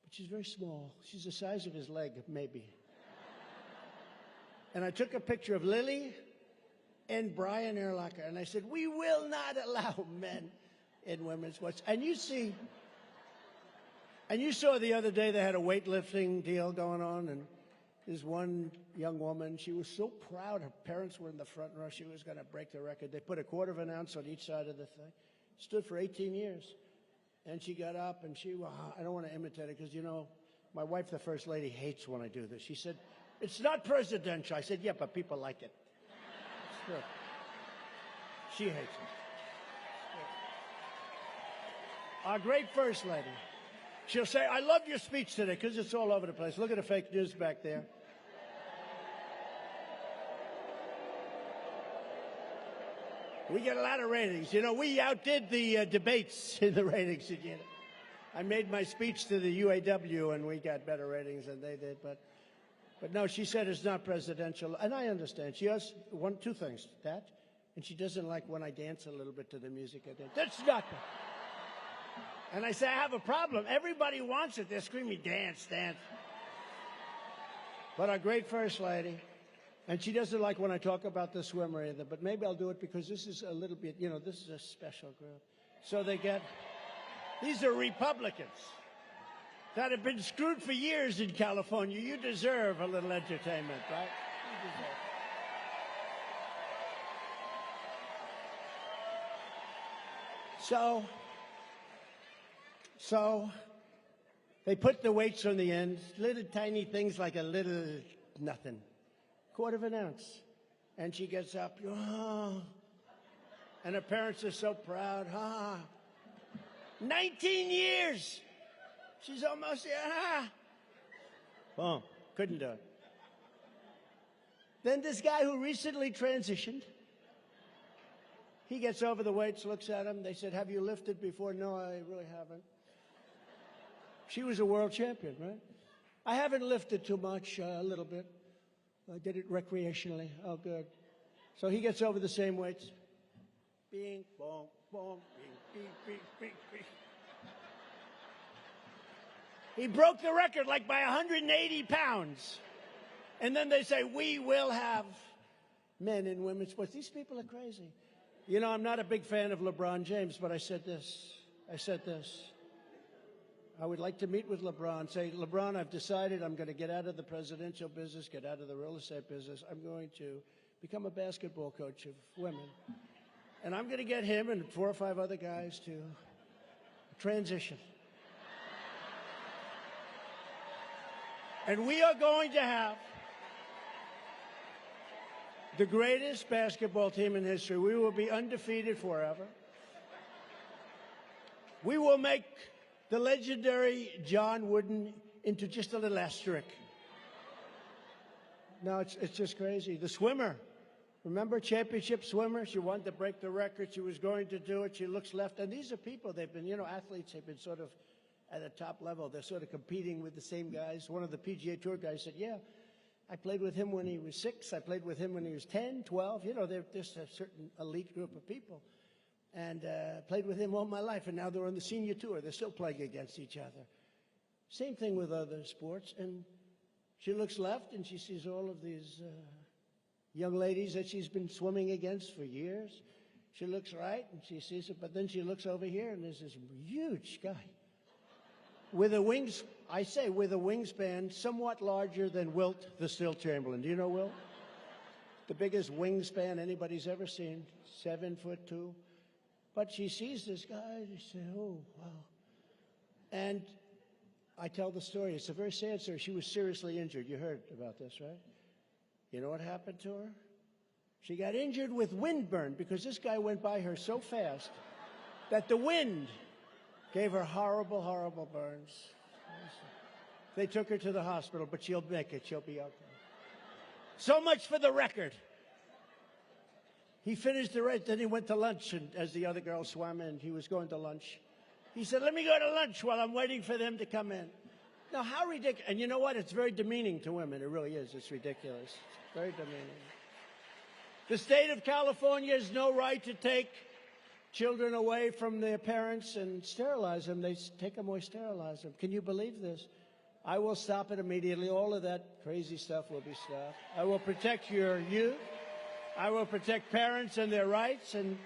but she's very small. She's the size of his leg, maybe. And I took a picture of Lily and Brian Urlacher. And I said, we will not allow men in women's sports. And you saw the other day they had a weightlifting deal going on, and there's one young woman, she was so proud. Her parents were in the front row. She was going to break the record. They put a quarter of an ounce on each side of the thing. Stood for 18 years. And she got up, and I don't want to imitate it because, you know, my wife, the First Lady, hates when I do this. She said, it's not presidential. I said, yeah, but people like it. It's true. She hates it. Our great First Lady. She'll say, I love your speech today, because it's all over the place. Look at the fake news back there. We get a lot of ratings. You know, we outdid the debates in the ratings. You know. I made my speech to the UAW, and we got better ratings than they did. But no, she said it's not presidential. And I understand. She has two things, that, and she doesn't like when I dance a little bit to the music I did. That's not good. And I say, I have a problem. Everybody wants it. They're screaming, dance, dance. But our great First Lady, and she doesn't like when I talk about the swimmer either, but maybe I'll do it because this is a little bit, you know, this is a special group. So these are Republicans that have been screwed for years in California. You deserve a little entertainment, right? You deserve it. So they put the weights on the end, little tiny things like a little nothing, quarter of an ounce. And she gets up, and her parents are so proud. 19 years. She's almost, Boom, couldn't do it. Then this guy who recently transitioned, he gets over the weights, looks at him. They said, have you lifted before? No, I really haven't. She was a world champion, right? I haven't lifted too much, a little bit. I did it recreationally. Oh, good. So he gets over the same weights. Bing, bong, bong, bing, bing, bing, bing, bing. He broke the record like by 180 pounds. And then they say, we will have men in women's sports. These people are crazy. You know, I'm not a big fan of LeBron James, but I said this. I would like to meet with LeBron, say, LeBron, I've decided I'm going to get out of the presidential business, get out of the real estate business. I'm going to become a basketball coach of women. And I'm going to get him and 4 or 5 other guys to transition. And we are going to have the greatest basketball team in history. We will be undefeated forever. We will make the legendary John Wooden into just a little asterisk. No, it's just crazy. The swimmer, remember, championship swimmer? She wanted to break the record. She was going to do it. She looks left. And these are people, they've been, you know, athletes. They've been sort of at a top level. They're sort of competing with the same guys. One of the PGA Tour guys said, yeah, I played with him when he was 6. I played with him when he was 10, 12. You know, they're just a certain elite group of people. And played with him all my life, and now they're on the senior tour. They're still playing against each other. Same thing with other sports. And she looks left, and she sees all of these young ladies that she's been swimming against for years. She looks right, and she sees it, but then she looks over here, and there's this huge guy with a wings, I say with a wingspan somewhat larger than Wilt the Still Chamberlain. Do you know Wilt? The biggest wingspan anybody's ever seen, 7'2". But she sees this guy, and she says, oh, wow. And I tell the story. It's a very sad story. She was seriously injured. You heard about this, right? You know what happened to her? She got injured with windburn because this guy went by her so fast that the wind gave her horrible, horrible burns. They took her to the hospital, but she'll make it. She'll be okay. So much for the record. He finished the race, then he went to lunch, and as the other girl swam in, he was going to lunch. He said, let me go to lunch while I'm waiting for them to come in. Now, how ridiculous. And you know what? It's very demeaning to women. It really is. It's ridiculous. It's very demeaning. The state of California has no right to take children away from their parents and sterilize them. They take them away, sterilize them. Can you believe this? I will stop it immediately. All of that crazy stuff will be stopped. I will protect your youth. I will protect parents and their rights, and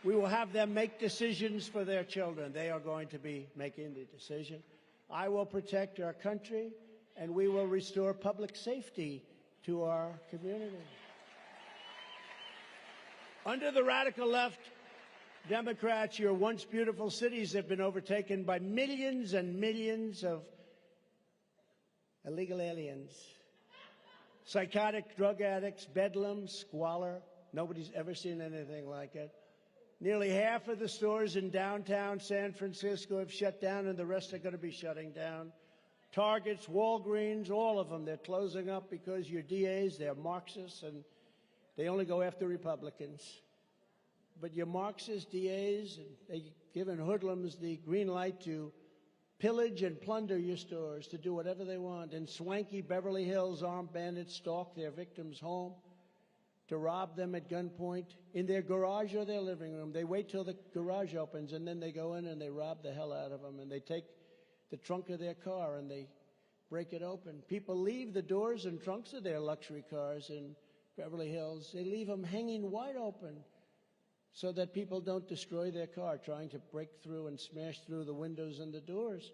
we will have them make decisions for their children. They are going to be making the decision. I will protect our country, and we will restore public safety to our community. Under the radical left, Democrats, your once beautiful cities have been overtaken by millions and millions of illegal aliens, psychotic drug addicts, bedlam, squalor. Nobody's ever seen anything like it. Nearly half of the stores in downtown San Francisco have shut down, and the rest are going to be shutting down. Targets, Walgreens, all of them, they're closing up because your DAs, they're Marxists, and they only go after Republicans. But your Marxist DAs, they've given hoodlums the green light to pillage and plunder your stores, to do whatever they want. In swanky Beverly Hills, armed bandits stalk their victims' home to rob them at gunpoint in their garage or their living room. They wait till the garage opens, and then they go in and they rob the hell out of them, and they take the trunk of their car and they break it open. People leave the doors and trunks of their luxury cars in Beverly Hills. They leave them hanging wide open so that people don't destroy their car trying to break through and smash through the windows and the doors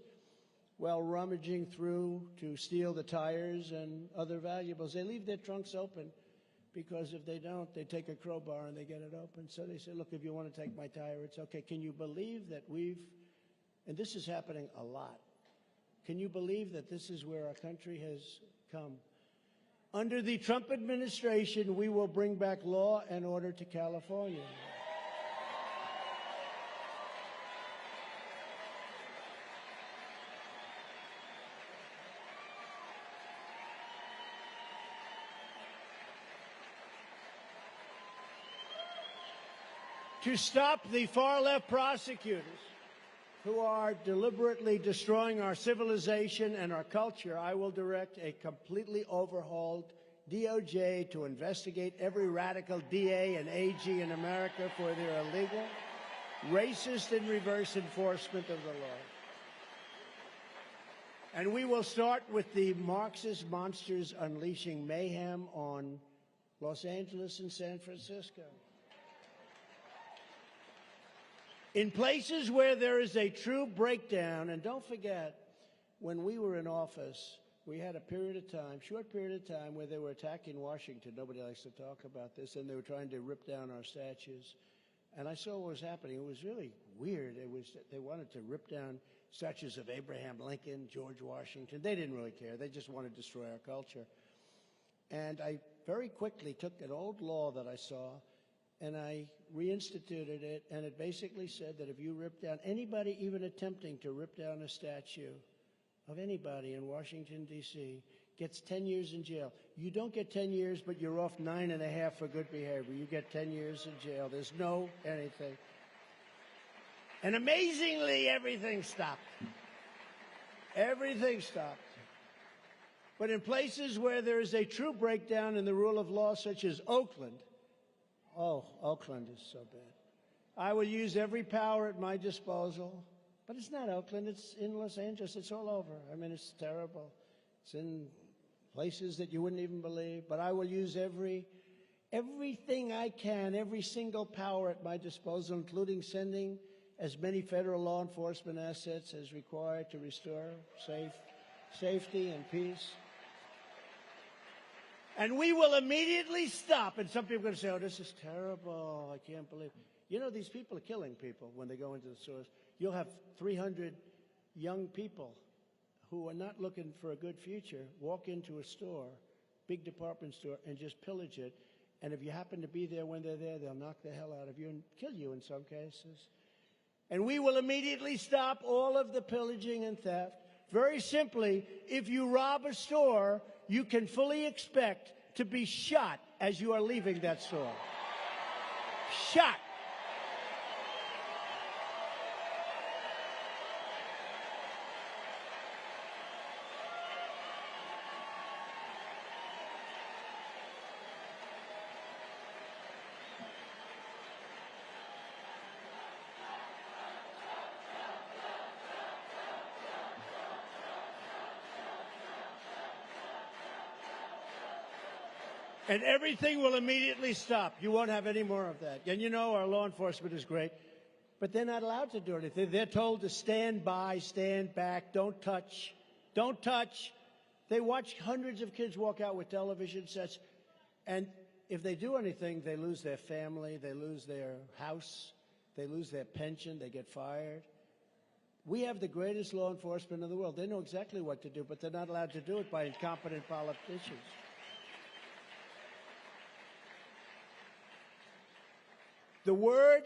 while rummaging through to steal the tires and other valuables. They leave their trunks open because if they don't, they take a crowbar and they get it open. So they say, look, if you want to take my tire, it's okay. Can you believe that and this is happening a lot, can you believe that this is where our country has come? Under the Trump administration, we will bring back law and order to California. To stop the far-left prosecutors who are deliberately destroying our civilization and our culture, I will direct a completely overhauled DOJ to investigate every radical DA and AG in America for their illegal, racist, and reverse enforcement of the law. And we will start with the Marxist monsters unleashing mayhem on Los Angeles and San Francisco. In places where there is a true breakdown, and don't forget, when we were in office, we had a period of time, short period of time, where they were attacking Washington. Nobody likes to talk about this, and they were trying to rip down our statues. And I saw what was happening. It was really weird. They wanted to rip down statues of Abraham Lincoln, George Washington. They didn't really care. They just wanted to destroy our culture. And I very quickly took an old law that I saw, and I reinstituted it, and it basically said that if you rip down anybody even attempting to rip down a statue of anybody in Washington, D.C., gets 10 years in jail. You don't get 10 years, but you're off 9.5 for good behavior. You get 10 years in jail. There's no anything. And amazingly, everything stopped. Everything stopped. But in places where there is a true breakdown in the rule of law, such as Oakland, oh, Oakland is so bad. I will use every power at my disposal. But it's not Oakland. It's in Los Angeles. It's all over. I mean, it's terrible. It's in places that you wouldn't even believe. But I will use everything I can, every single power at my disposal, including sending as many federal law enforcement assets as required to restore safety and peace. And we will immediately stop. And some people are going to say, oh, this is terrible. I can't believe it. You know, these people are killing people when they go into the stores. You'll have 300 young people who are not looking for a good future walk into a store, big department store, and just pillage it. And if you happen to be there when they're there, they'll knock the hell out of you and kill you in some cases. And we will immediately stop all of the pillaging and theft. Very simply, if you rob a store, you can fully expect to be shot as you are leaving that store. Shot. And everything will immediately stop. You won't have any more of that. And you know our law enforcement is great, but they're not allowed to do anything. They're told to stand by, stand back, don't touch, don't touch. They watch hundreds of kids walk out with television sets, and if they do anything, they lose their family, they lose their house, they lose their pension, they get fired. We have the greatest law enforcement in the world. They know exactly what to do, but they're not allowed to do it by incompetent politicians. The word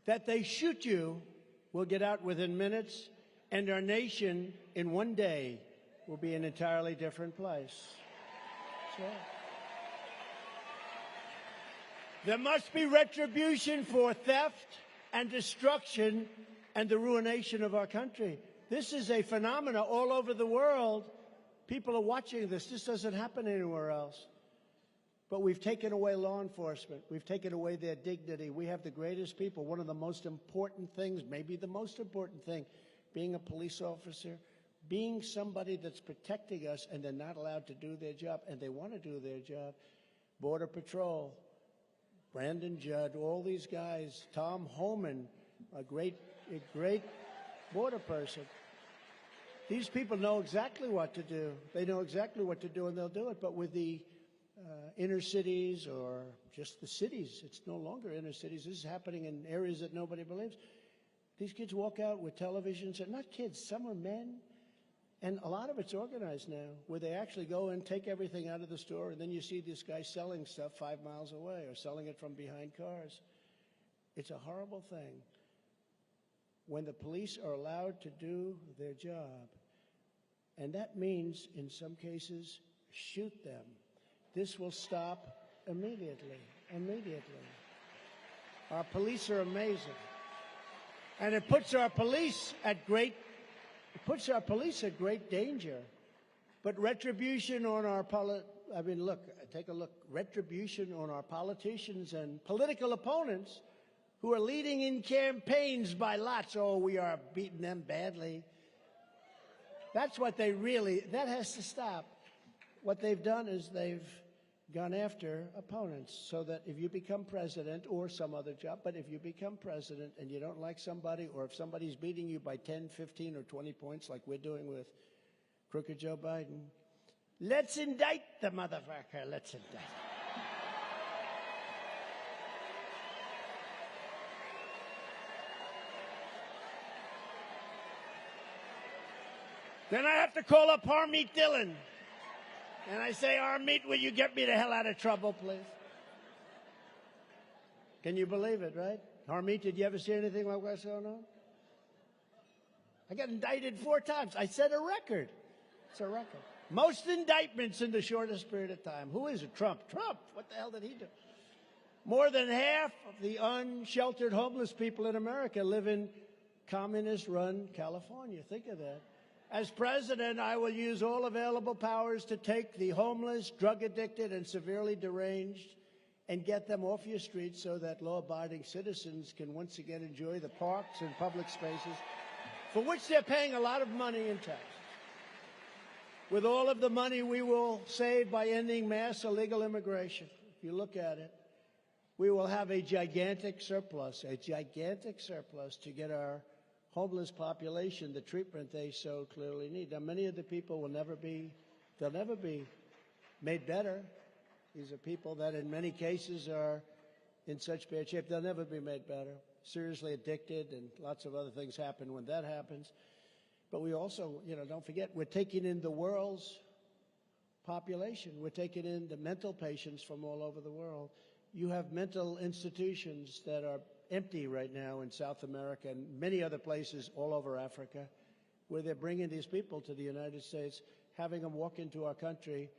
that they shoot you will get out within minutes, and our nation in one day will be an entirely different place. So, there must be retribution for theft and destruction and the ruination of our country. This is a phenomenon all over the world. People are watching this. This doesn't happen anywhere else. But we've taken away law enforcement. We've taken away their dignity. We have the greatest people. One of the most important things, maybe the most important thing, being a police officer, being somebody that's protecting us, and they're not allowed to do their job, and they want to do their job. Border Patrol, Brandon Judd, all these guys, Tom Homan, a great border person. These people know exactly what to do. They know exactly what to do, and they'll do it. But with the inner cities or just the cities, it's no longer inner cities. This is happening in areas that nobody believes. These kids walk out with televisions, and not kids, some are men. And a lot of it's organized now, where they actually go and take everything out of the store, and then you see this guy selling stuff 5 miles away or selling it from behind cars. It's a horrible thing when the police are allowed to do their job. And that means, in some cases, shoot them. This will stop immediately, immediately. Our police are amazing. And it puts our police at great danger. But retribution on our take a look. Retribution on our politicians and political opponents who are leading in campaigns by lots. Oh, we are beating them badly. That's what that has to stop. What they've done is they've gone after opponents, so that if you become president or some other job, but if you become president and you don't like somebody, or if somebody's beating you by 10, 15, or 20 points like we're doing with crooked Joe Biden, let's indict the motherfucker. Let's indict him. Then I have to call up Harmeet Dillon. And I say, Harmeet, will you get me the hell out of trouble, please? Can you believe it, right? Harmeet, did you ever see anything like what's going on? I got indicted 4 times. I set a record. It's a record. Most indictments in the shortest period of time. Who is it? Trump. Trump. What the hell did he do? More than half of the unsheltered homeless people in America live in communist-run California. Think of that. As president, I will use all available powers to take the homeless, drug-addicted, and severely deranged and get them off your streets so that law-abiding citizens can once again enjoy the parks and public spaces for which they're paying a lot of money in taxes. With all of the money we will save by ending mass illegal immigration, if you look at it, we will have a gigantic surplus to get our homeless population the treatment they so clearly need. Now, many of the people they'll never be made better. These are people that in many cases are in such bad shape, they'll never be made better. Seriously addicted, and lots of other things happen when that happens. But we also, don't forget, we're taking in the world's population. We're taking in the mental patients from all over the world. You have mental institutions that are empty right now in South America and many other places all over Africa, where they're bringing these people to the United States, having them walk into our country,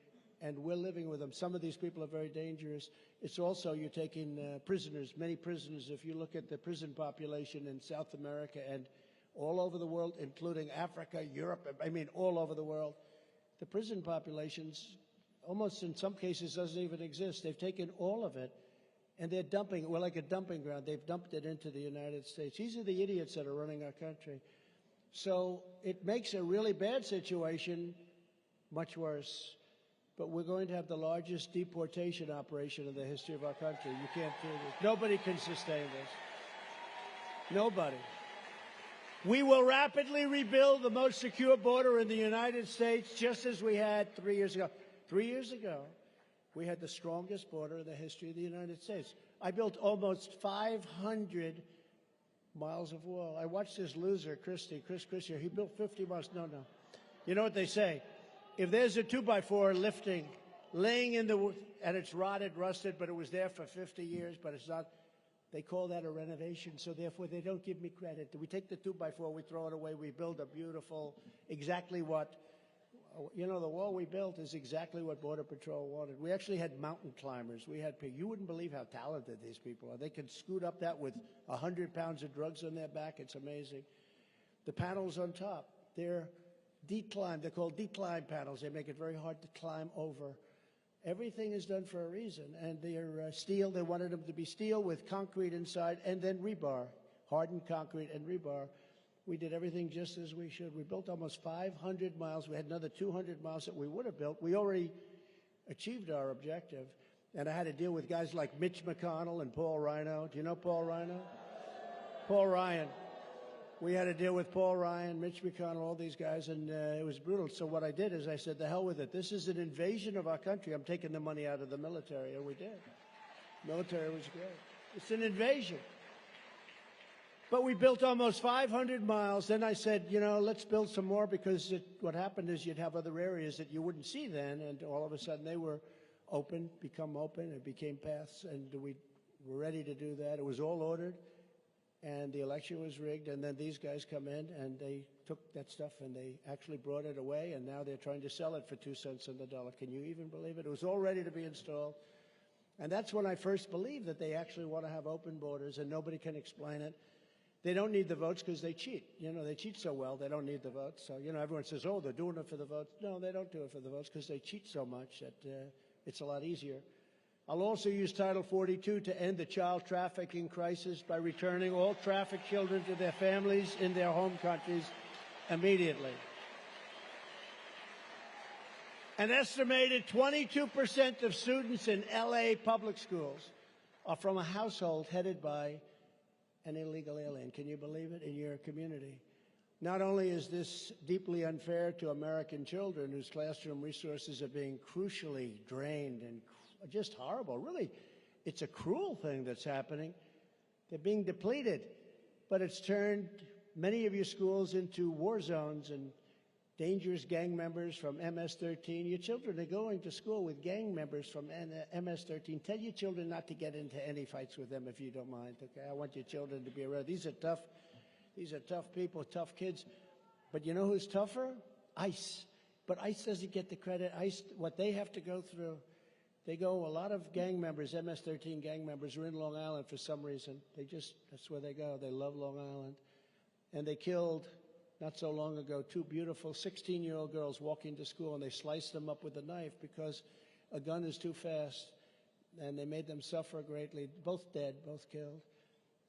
and we're living with them. Some of these people are very dangerous. It's also, you're taking prisoners, many prisoners. If you look at the prison population in South America and all over the world, including Africa, Europe, all over the world, the prison populations almost in some cases doesn't even exist. They've taken all of it, and they're dumping, we're like a dumping ground. They've dumped it into the United States. These are the idiots that are running our country. So it makes a really bad situation much worse. but we're going to have the largest deportation operation in the history of our country. You can't do this. Nobody can sustain this. Nobody. We will rapidly rebuild the most secure border in the United States, just as we had 3 years ago. 3 years ago, we had the strongest border in the history of the United States. I built almost 500 miles of wall. I watched this loser, Chris Christie. He built 50 miles. No. You know what they say? If there's a 2x4 lifting, laying in the, and it's rotted, rusted, but it was there for 50 years, but it's not, they call that a renovation, so therefore they don't give me credit. We take the 2x4, we throw it away, we build a beautiful, exactly what, you know, the wall we built is exactly what Border Patrol wanted. We actually had mountain climbers. We had, you wouldn't believe how talented these people are. They can scoot up that with 100 pounds of drugs on their back. It's amazing. The panels on top, they're decline. They're called decline panels. They make it very hard to climb over. Everything is done for a reason. And they're steel. They wanted them to be steel with concrete inside and then rebar, hardened concrete and rebar. We did everything just as we should. We built almost 500 miles. We had another 200 miles that we would have built. We already achieved our objective. And I had to deal with guys like Mitch McConnell and Paul Rhino. Do you know Paul Rhino? Paul Ryan. We had to deal with Paul Ryan, Mitch McConnell, all these guys, and it was brutal. So what I did is I said, the hell with it. This is an invasion of our country. I'm taking the money out of the military, and we did. Military was great. It's an invasion. But we built almost 500 miles. Then I said, you know, let's build some more, because what happened is you'd have other areas that you wouldn't see then, and all of a sudden they were open, become open, and became paths, and we were ready to do that. It was all ordered. And the election was rigged, and then these guys come in, and they took that stuff, and they actually brought it away, and now they're trying to sell it for 2 cents on the dollar. Can you even believe it? It was all ready to be installed. And that's when I first believed that they actually want to have open borders, and nobody can explain it. They don't need the votes because they cheat. You know, they cheat so well, they don't need the votes. So, you know, everyone says, oh, they're doing it for the votes. No, they don't do it for the votes because they cheat so much that it's a lot easier. I'll also use Title 42 to end the child trafficking crisis by returning all trafficked children to their families in their home countries immediately. An estimated 22% of students in LA public schools are from a household headed by an illegal alien. Can you believe it? In your community. Not only is this deeply unfair to American children whose classroom resources are being crucially drained and just horrible. Really, it's a cruel thing that's happening. They're being depleted, but it's turned many of your schools into war zones and dangerous gang members from MS-13. Your children are going to school with gang members from MS-13. Tell your children not to get into any fights with them if you don't mind, okay? I want your children to be around. These are tough people, tough kids. But you know who's tougher? ICE. But ICE doesn't get the credit. ICE, what they have to go through, a lot of gang members, MS-13 gang members, are in Long Island for some reason. That's where they go. They love Long Island. And they killed, not so long ago, 2 beautiful 16-year-old girls walking to school, and they sliced them up with a knife because a gun is too fast. And they made them suffer greatly. Both dead, both killed.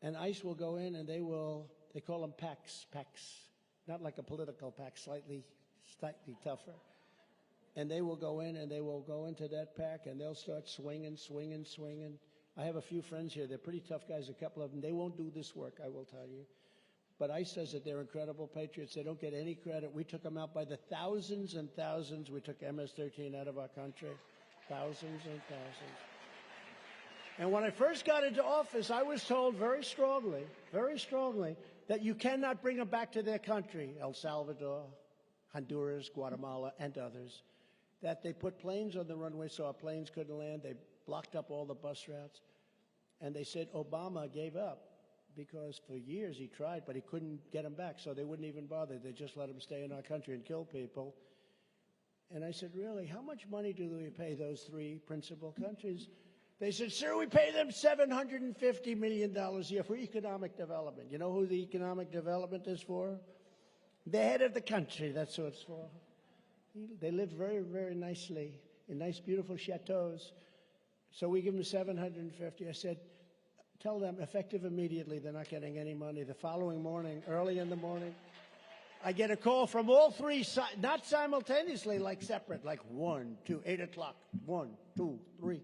And ICE will go in and they call them packs, not like a political pack, slightly tougher. And they will go in and they will go into that pack and they'll start swinging. I have a few friends here. They're pretty tough guys, a couple of them. They won't do this work, I will tell you. But ICE says that they're incredible patriots. They don't get any credit. We took them out by the thousands and thousands. We took MS-13 out of our country. Thousands and thousands. And when I first got into office, I was told very strongly, that you cannot bring them back to their country, El Salvador, Honduras, Guatemala, and others, that they put planes on the runway so our planes couldn't land. They blocked up all the bus routes. And they said Obama gave up because for years he tried, but he couldn't get them back, so they wouldn't even bother. They just let them stay in our country and kill people. And I said, really, how much money do we pay those 3 principal countries? They said, sir, we pay them $750 million a year for economic development. You know who the economic development is for? The head of the country, that's what it's for. They live very, very nicely in nice, beautiful chateaus. So we give them $750. I said, tell them, effective immediately, they're not getting any money. The following morning, early in the morning, I get a call from all three, not simultaneously, like separate, like 1, 2, 8 o'clock, 1, 2, 3,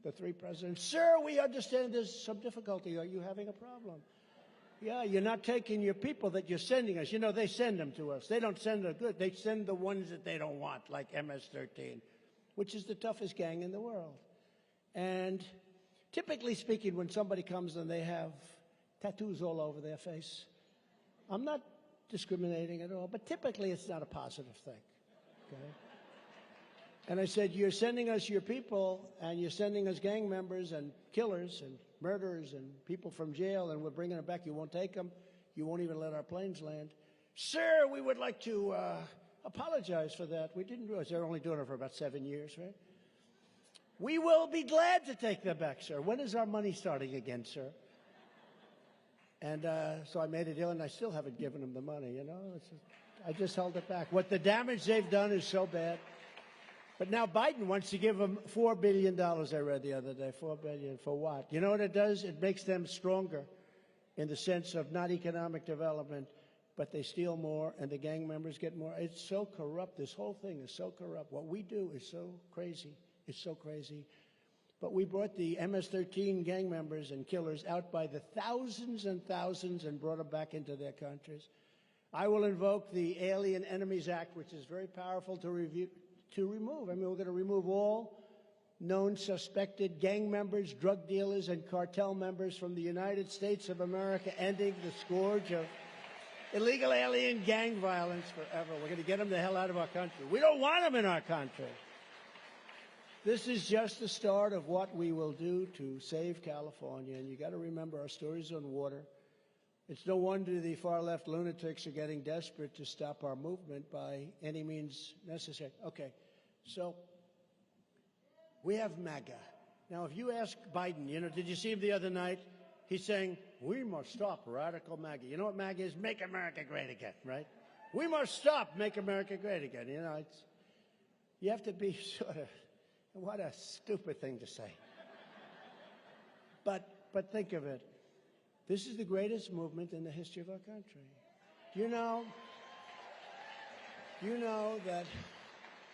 the three presidents. Sir, we understand there's some difficulty. Are you having a problem? Yeah, you're not taking your people that you're sending us. You know, they send them to us. They don't send the good. They send the ones that they don't want, like MS-13, which is the toughest gang in the world. And typically speaking, when somebody comes and they have tattoos all over their face, I'm not discriminating at all, but typically it's not a positive thing, okay? And I said, you're sending us your people, and you're sending us gang members and killers and murderers and people from jail, and we're bringing them back. You won't take them. You won't even let our planes land. Sir, we would like to apologize for that. We didn't realize they're only doing it for about 7 years, right? We will be glad to take them back, sir. When is our money starting again, sir? And so I made a deal, and I still haven't given them the money, you know. I just held it back. What the damage they've done is so bad. But now Biden wants to give them $4 billion, I read the other day. $4 billion for what? You know what it does? It makes them stronger in the sense of not economic development, but they steal more and the gang members get more. It's so corrupt. This whole thing is so corrupt. What we do is so crazy. It's so crazy. But we brought the MS-13 gang members and killers out by the thousands and thousands and brought them back into their countries. I will invoke the Alien Enemies Act, which is very powerful to remove. I mean, we're going to remove all known suspected gang members, drug dealers, and cartel members from the United States of America, ending the scourge of illegal alien gang violence forever. We're going to get them the hell out of our country. We don't want them in our country. This is just the start of what we will do to save California. And you got to remember, our story's on water. It's no wonder the far-left lunatics are getting desperate to stop our movement by any means necessary. Okay, so we have MAGA. Now, if you ask Biden, you know, did you see him the other night? He's saying, we must stop radical MAGA. You know what MAGA is? Make America Great Again, right? We must stop Make America Great Again. You know, you have to be sort of, what a stupid thing to say. But think of it. This is the greatest movement in the history of our country. You know that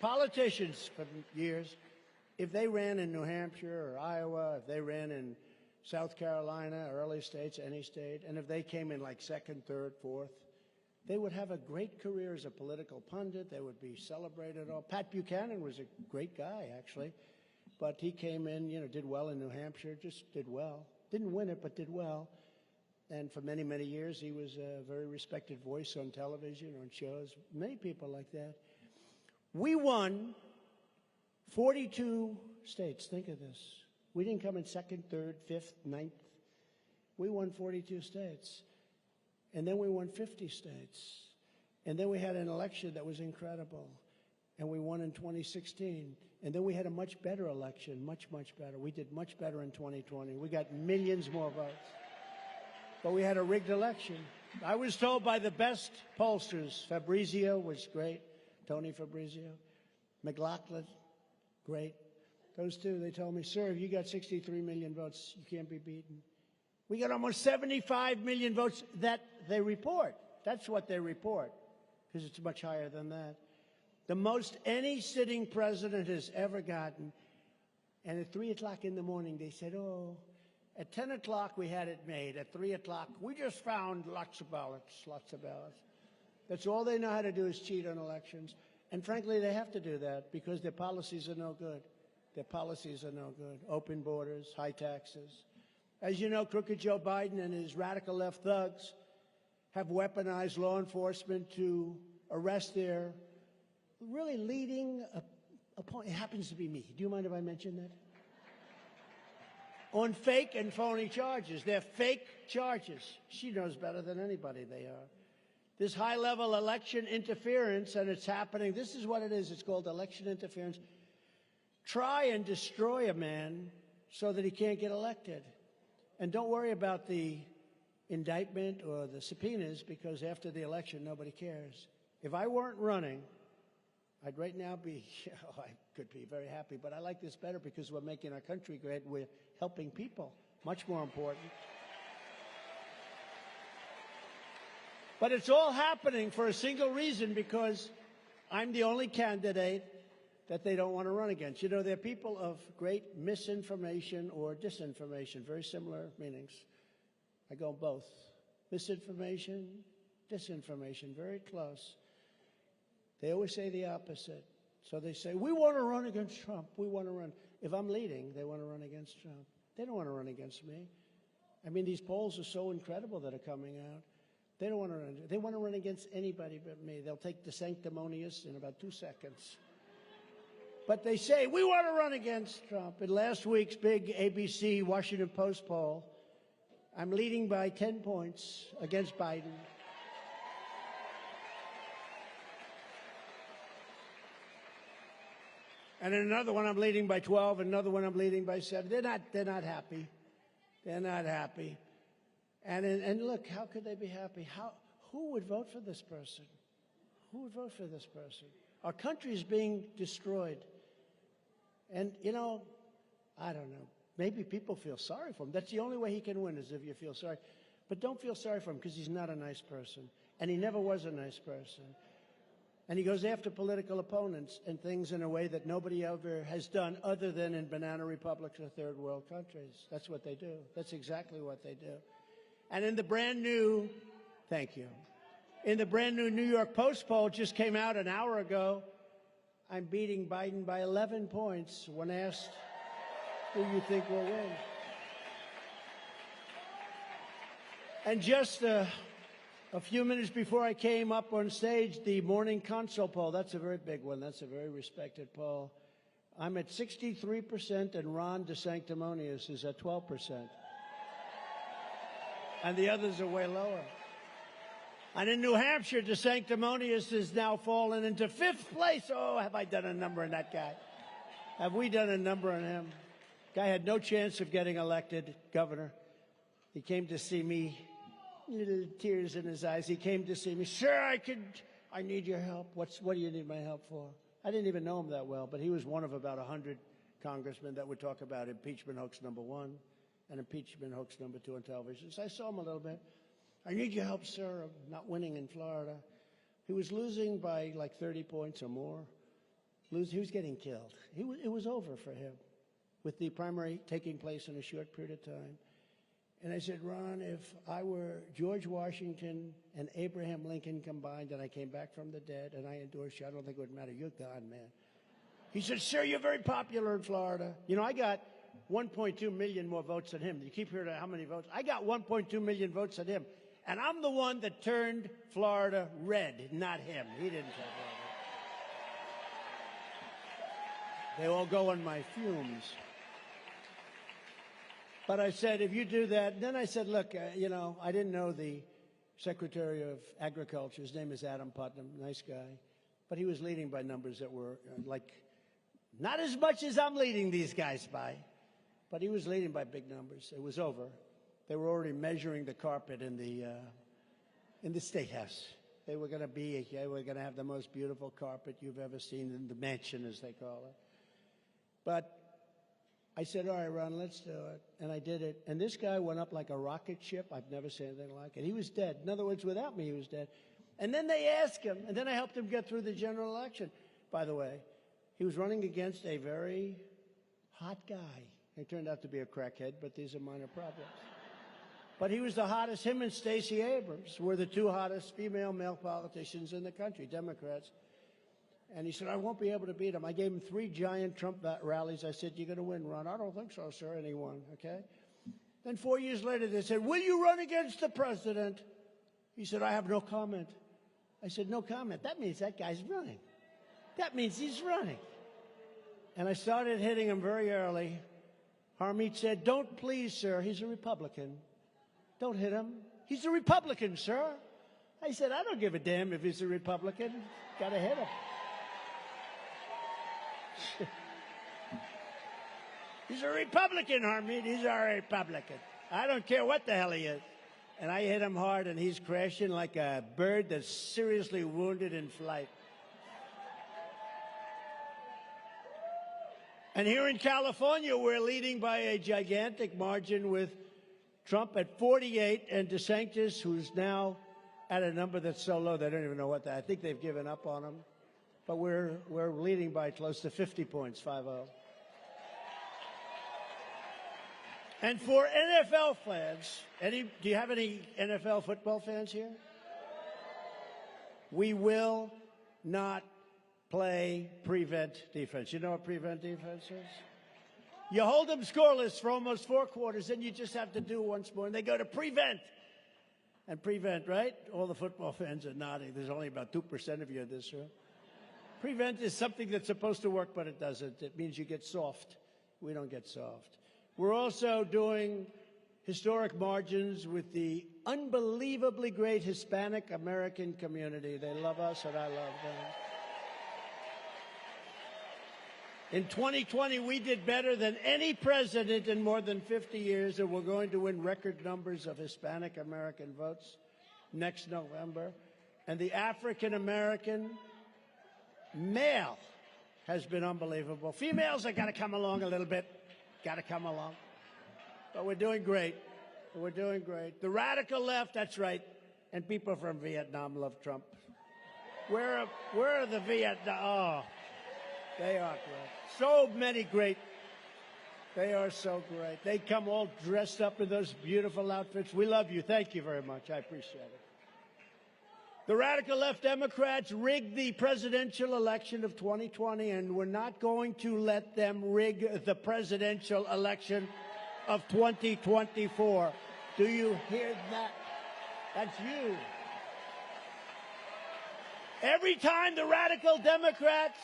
politicians for years, if they ran in New Hampshire or Iowa, if they ran in South Carolina, early states, any state, and if they came in like second, third, fourth, they would have a great career as a political pundit. They would be celebrated. All. Pat Buchanan was a great guy, actually, but he came in, you know, did well in New Hampshire, just did well. Didn't win it, but did well. And for many, many years, he was a very respected voice on television, on shows. Many people like that. We won 42 states. Think of this. We didn't come in second, third, fifth, ninth. We won 42 states. And then we won 50 states. And then we had an election that was incredible. And we won in 2016. And then we had a much better election, much, much better. We did much better in 2020. We got millions more votes. But we had a rigged election. I was told by the best pollsters, Fabrizio was great, Tony Fabrizio, McLaughlin, great. Those two, they told me, sir, if you got 63 million votes, you can't be beaten. We got almost 75 million votes that they report. That's what they report, because it's much higher than that. The most any sitting president has ever gotten. And at 3 o'clock in the morning, they said, oh, at 10 o'clock, we had it made. At 3 o'clock, we just found lots of ballots, lots of ballots. That's all they know how to do is cheat on elections. And frankly, they have to do that because their policies are no good. Their policies are no good. Open borders, high taxes. As you know, crooked Joe Biden and his radical left thugs have weaponized law enforcement to arrest their really leading opponent. It happens to be me. Do you mind if I mention that? On fake and phony charges. They're fake charges. She knows better than anybody they are. This high-level election interference, and it's happening. This is what it is. It's called election interference. Try and destroy a man so that he can't get elected. And don't worry about the indictment or the subpoenas, because after the election, nobody cares. If I weren't running, I'd right now be, I could be very happy, but I like this better because we're making our country great. We're helping people, much more important. But it's all happening for a single reason, because I'm the only candidate that they don't want to run against. You know, they're people of great misinformation or disinformation, very similar meanings. I go both. Misinformation, disinformation, very close. They always say the opposite. So they say, we want to run against Trump. We want to run. If I'm leading, they want to run against Trump. They don't want to run against me. I mean, these polls are so incredible that are coming out. They don't want to run. They want to run against anybody but me. They'll take the sanctimonious in about 2 seconds. But they say, we want to run against Trump. In last week's big ABC Washington Post poll, I'm leading by 10 points against Biden. And in another one, I'm leading by 12. Another one, I'm leading by 7. They're not happy. They're not happy. And look, how could they be happy? Who would vote for this person? Who would vote for this person? Our country is being destroyed. And, you know, I don't know. Maybe people feel sorry for him. That's the only way he can win, is if you feel sorry. But don't feel sorry for him, because he's not a nice person. And he never was a nice person. And he goes after political opponents and things in a way that nobody ever has done, other than in banana republics or third world countries. That's what they do. That's exactly what they do. And in the brand new, thank you, in the brand new New York Post poll, just came out an hour ago, I'm beating Biden by 11 points when asked who you think will win. And just a few minutes before I came up on stage, the morning consult poll, that's a very big one. That's a very respected poll. I'm at 63%, and Ron DeSanctimonious is at 12%. And the others are way lower. And in New Hampshire, DeSanctimonious has now fallen into 5th place. Oh, have I done a number on that guy? Have we done a number on him? Guy had no chance of getting elected governor. He came to see me, little tears in his eyes. He came to see me. Sir, I need your help. What do you need my help for? I didn't even know him that well, but he was one of about 100 congressmen that would talk about impeachment hoax #1 and impeachment hoax #2 on television. So I saw him a little bit. I need your help, sir. I'm not winning in Florida. He was losing by like 30 points or more. He was getting killed. It was over for him, with the primary taking place in a short period of time. And I said, Ron, if I were George Washington and Abraham Lincoln combined, and I came back from the dead and I endorsed you, I don't think it would matter. You're gone, man. He said, sir, you're very popular in Florida. You know, I got 1.2 million more votes than him. You keep hearing how many votes. I got 1.2 million votes than him. And I'm the one that turned Florida red, not him. He didn't turn red. They all go on my fumes. But I said, if you do that, and then I said, look, you know, I didn't know the Secretary of Agriculture. His name is Adam Putnam, nice guy. But he was leading by numbers that were like, not as much as I'm leading these guys by, but he was leading by big numbers. It was over. They were already measuring the carpet in the State House. They were going to have the most beautiful carpet you've ever seen in the mansion, as they call it. But I said, all right, Ron, let's do it. And I did it. And this guy went up like a rocket ship. I've never seen anything like it. He was dead. In other words, without me, he was dead. And then they asked him, and then I helped him get through the general election. By the way, he was running against a very hot guy. He turned out to be a crackhead, but these are minor problems. But he was the hottest. Him and Stacey Abrams were the two hottest female male politicians in the country, Democrats. And he said, I won't be able to beat him. I gave him 3 giant Trump rallies. I said, you're going to win, Ron. I don't think so, sir. And he won, okay? Then 4 years later, they said, will you run against the president? He said, I have no comment. I said, no comment. That means that guy's running. That means he's running. And I started hitting him very early. Harmeet said, don't please, sir. He's a Republican. Don't hit him. He's a Republican, sir. I said, I don't give a damn if he's a Republican. Got to hit him. He's a Republican, Harmeet. He's a Republican. I don't care what the hell he is. And I hit him hard, and he's crashing like a bird that's seriously wounded in flight. And here in California, we're leading by a gigantic margin with Trump at 48 and DeSantis, who's now at a number that's so low they don't even know what that. I think they've given up on them. But we're leading by close to 50 points, 5-0. And for NFL fans, do you have any NFL football fans here? We will not play prevent defense. You know what prevent defense is? You hold them scoreless for almost 4 quarters, then you just have to do once more, and they go to prevent. And prevent, right? All the football fans are nodding. There's only about 2% of you in this room. Prevent is something that's supposed to work, but it doesn't. It means you get soft. We don't get soft. We're also doing historic margins with the unbelievably great Hispanic American community. They love us, and I love them. In 2020, we did better than any president in more than 50 years, and we're going to win record numbers of Hispanic American votes next November. And the African American male has been unbelievable. Females have got to come along a little bit. Got to come along. But we're doing great. We're doing great. The radical left, that's right. And people from Vietnam love Trump. Where are the Vietnam? Oh, they are great. So many great. They are so great. They come all dressed up in those beautiful outfits. We love you. Thank you very much. I appreciate it. The radical left Democrats rigged the presidential election of 2020, and we're not going to let them rig the presidential election of 2024. Do you hear that? That's you. Every time the radical Democrats,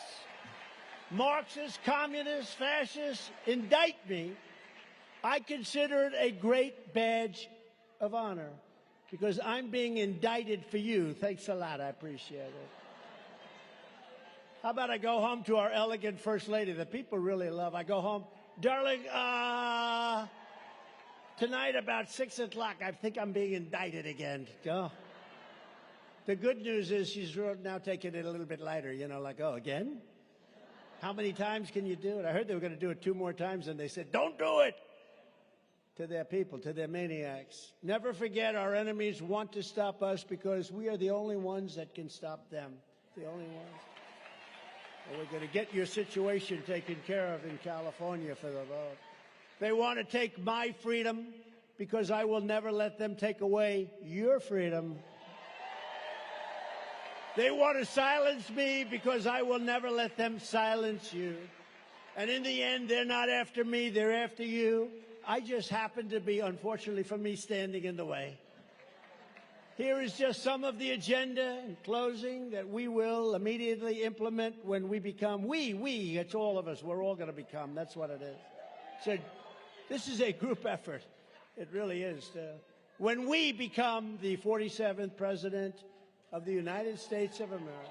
Marxists, communists, fascists indict me, I consider it a great badge of honor because I'm being indicted for you. Thanks a lot. I appreciate it. How about I go home to our elegant First Lady that people really love? I go home, darling, tonight about 6 o'clock, I think I'm being indicted again. Oh. The good news is she's now taking it a little bit lighter, you know, like, oh, again? How many times can you do it? I heard they were going to do it 2 more times, and they said, don't do it, to their people, to their maniacs. Never forget, our enemies want to stop us because we are the only ones that can stop them. The only ones. And we're going to get your situation taken care of in California for the vote. They want to take my freedom because I will never let them take away your freedom. They want to silence me because I will never let them silence you. And in the end, they're not after me, they're after you. I just happen to be, unfortunately for me, standing in the way. Here is just some of the agenda in closing that we will immediately implement when we become, it's all of us, we're all going to become, that's what it is. So this is a group effort. It really is. When we become the 47th president of the United States of America,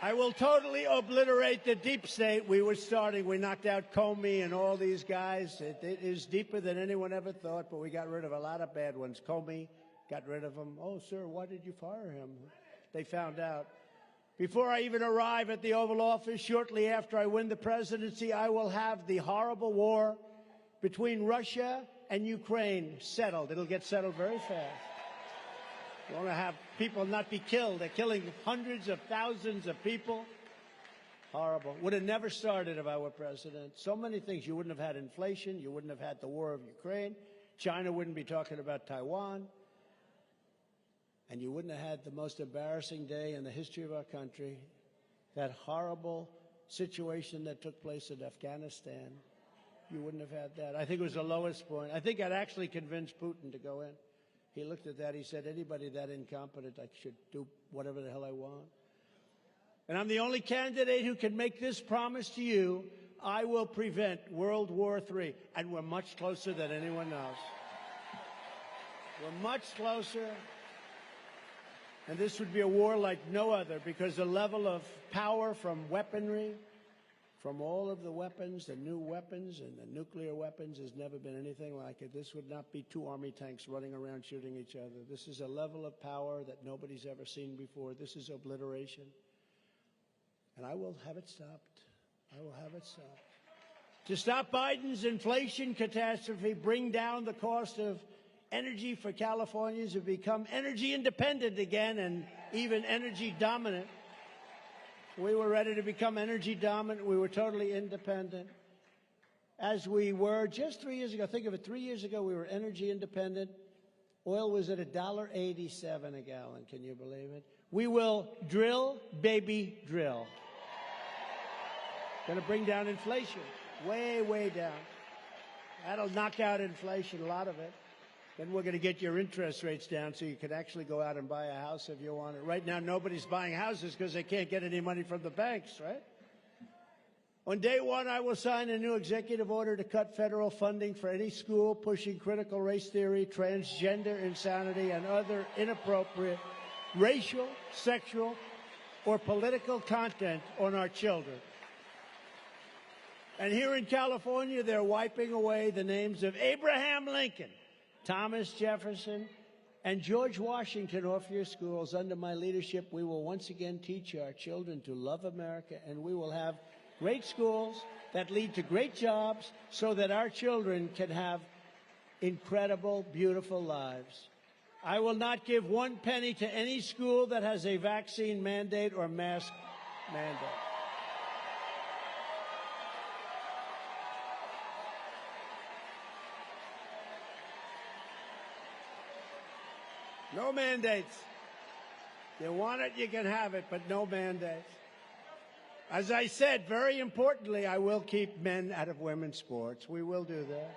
I will totally obliterate the deep state we were starting. We knocked out Comey and all these guys. It is deeper than anyone ever thought, but we got rid of a lot of bad ones. Comey, got rid of him. Oh, sir, why did you fire him? They found out. Before I even arrive at the Oval Office, shortly after I win the presidency, I will have the horrible war between Russia and Ukraine settled. It'll get settled very fast. We want to have people not be killed. They're killing hundreds of thousands of people. Horrible. Would have never started if I were president. So many things. You wouldn't have had inflation. You wouldn't have had the war of Ukraine. China wouldn't be talking about Taiwan. And you wouldn't have had the most embarrassing day in the history of our country, that horrible situation that took place in Afghanistan. You wouldn't have had that. I think it was the lowest point. I think I'd actually convinced Putin to go in. He looked at that. He said, anybody that incompetent, I should do whatever the hell I want. And I'm the only candidate who can make this promise to you. I will prevent World War III. And we're much closer than anyone else. We're much closer. And this would be a war like no other because the level of power from weaponry, from all of the weapons, the new weapons and the nuclear weapons, has never been anything like it. This would not be 2 army tanks running around shooting each other. This is a level of power that nobody's ever seen before. This is obliteration. And I will have it stopped. I will have it stopped. To stop Biden's inflation catastrophe, bring down the cost of energy for Californians, have become energy independent again and even energy dominant. We were ready to become energy dominant. We were totally independent. As we were just 3 years ago, think of it, 3 years ago we were energy independent. Oil was at $1.87 a gallon. Can you believe it? We will drill, baby, drill. Going to bring down inflation. Way, way down. That'll knock out inflation, a lot of it. Then we're going to get your interest rates down so you can actually go out and buy a house if you want it. Right now, nobody's buying houses because they can't get any money from the banks, right? On day one, I will sign a new executive order to cut federal funding for any school pushing critical race theory, transgender insanity, and other inappropriate racial, sexual, or political content on our children. And here in California, they're wiping away the names of Abraham Lincoln, Thomas Jefferson, and George Washington off your schools. Under my leadership, we will once again teach our children to love America, and we will have great schools that lead to great jobs so that our children can have incredible, beautiful lives. I will not give one penny to any school that has a vaccine mandate or mask mandate. No mandates. You want it, you can have it, but no mandates. As I said, very importantly, I will keep men out of women's sports. We will do that.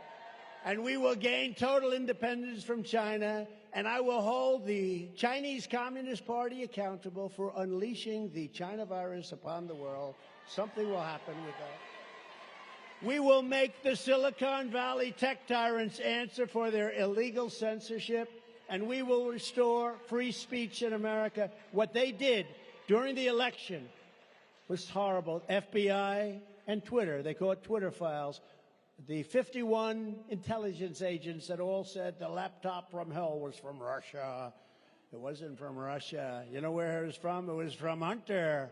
And we will gain total independence from China, and I will hold the Chinese Communist Party accountable for unleashing the China virus upon the world. Something will happen with that. We will make the Silicon Valley tech tyrants answer for their illegal censorship, and we will restore free speech in America. What they did during the election was horrible. FBI and Twitter, they call it Twitter files. The 51 intelligence agents that all said the laptop from hell was from Russia. It wasn't from Russia. You know where it was from? It was from Hunter.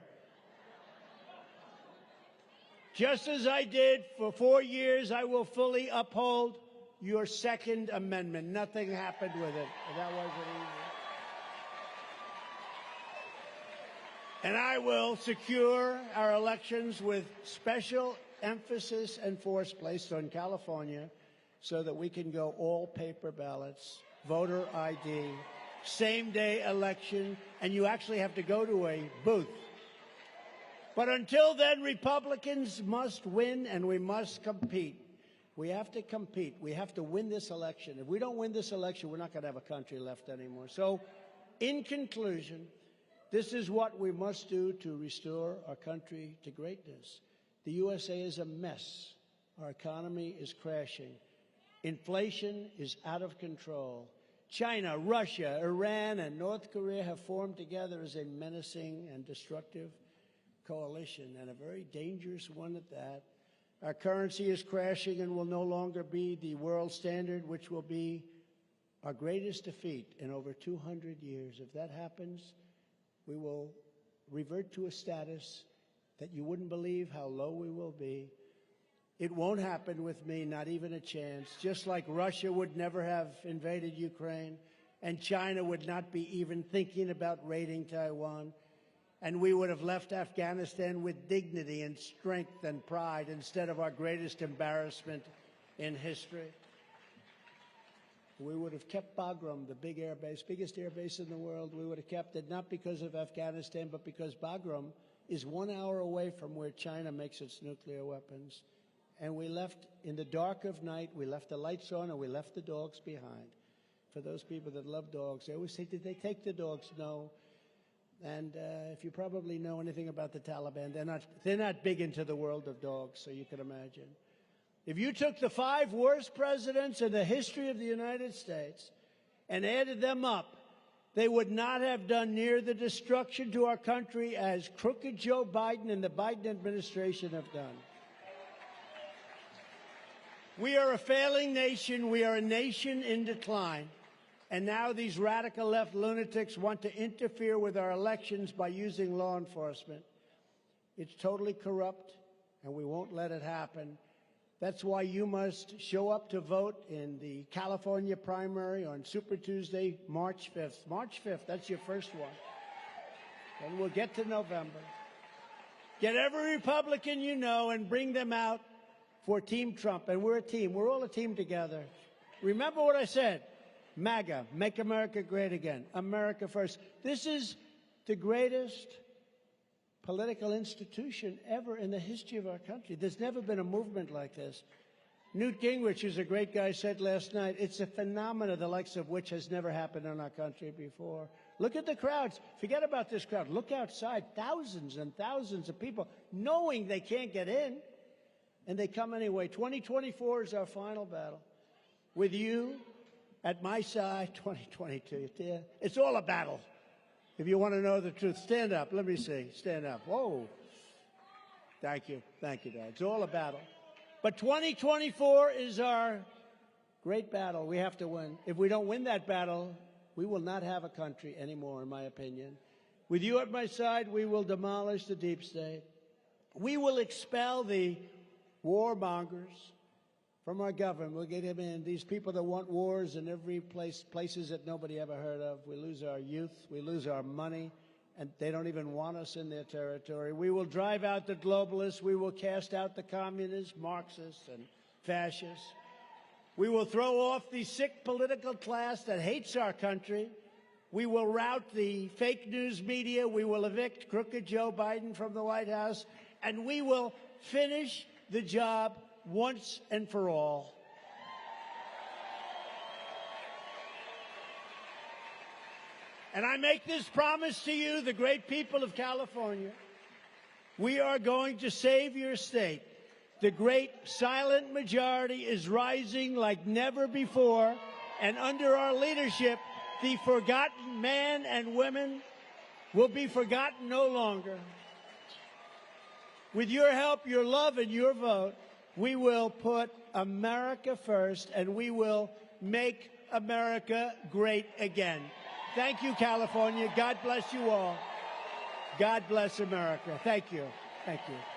Just as I did for 4 years, I will fully uphold your Second Amendment. Nothing happened with it. That wasn't easy. And I will secure our elections with special emphasis and force placed on California so that we can go all paper ballots, voter ID, same-day election, and you actually have to go to a booth. But until then, Republicans must win, and we must compete. We have to compete. We have to win this election. If we don't win this election, we're not going to have a country left anymore. So, in conclusion, this is what we must do to restore our country to greatness. The USA is a mess. Our economy is crashing. Inflation is out of control. China, Russia, Iran, and North Korea have formed together as a menacing and destructive coalition, and a very dangerous one at that. Our currency is crashing and will no longer be the world standard, which will be our greatest defeat in over 200 years. If that happens, we will revert to a status that you wouldn't believe how low we will be. It won't happen with me, not even a chance. Just like Russia would never have invaded Ukraine, and China would not be even thinking about raiding Taiwan. And we would have left Afghanistan with dignity and strength and pride instead of our greatest embarrassment in history. We would have kept Bagram, the big air base, biggest air base in the world. We would have kept it not because of Afghanistan, but because Bagram is 1 hour away from where China makes its nuclear weapons. And we left in the dark of night, we left the lights on and we left the dogs behind. For those people that love dogs, they always say, did they take the dogs? No. And if you probably know anything about the Taliban, they're not big into the world of dogs, so you can imagine. If you took the 5 worst presidents in the history of the United States and added them up, they would not have done near the destruction to our country as crooked Joe Biden and the Biden administration have done. We are a failing nation. We are a nation in decline. And now these radical left lunatics want to interfere with our elections by using law enforcement. It's totally corrupt, and we won't let it happen. That's why you must show up to vote in the California primary on Super Tuesday, March 5th. March 5th, that's your first one. And we'll get to November. Get every Republican you know and bring them out for Team Trump. And we're a team. We're all a team together. Remember what I said. MAGA, Make America Great Again. America first. This is the greatest political institution ever in the history of our country. There's never been a movement like this. Newt Gingrich, who's a great guy, said last night, it's a phenomenon the likes of which has never happened in our country before. Look at the crowds. Forget about this crowd. Look outside. Thousands and thousands of people knowing they can't get in, and they come anyway. 2024 is our final battle. With you at my side, 2022. It's all a battle. If you want to know the truth, stand up. Let me see. Stand up. Whoa. Thank you. Thank you, Dad. It's all a battle. But 2024 is our great battle. We have to win. If we don't win that battle, we will not have a country anymore, in my opinion. With you at my side, we will demolish the deep state. We will expel the warmongers from our government. We'll get them in. These people that want wars in every places that nobody ever heard of. We lose our youth. We lose our money. And they don't even want us in their territory. We will drive out the globalists. We will cast out the communists, Marxists, and fascists. We will throw off the sick political class that hates our country. We will rout the fake news media. We will evict crooked Joe Biden from the White House. And we will finish the job once and for all. And I make this promise to you, the great people of California. We are going to save your state. The great silent majority is rising like never before. And under our leadership, the forgotten men and women will be forgotten no longer. With your help, your love, and your vote, we will put America first, and we will make America great again. Thank you, California. God bless you all. God bless America. Thank you. Thank you.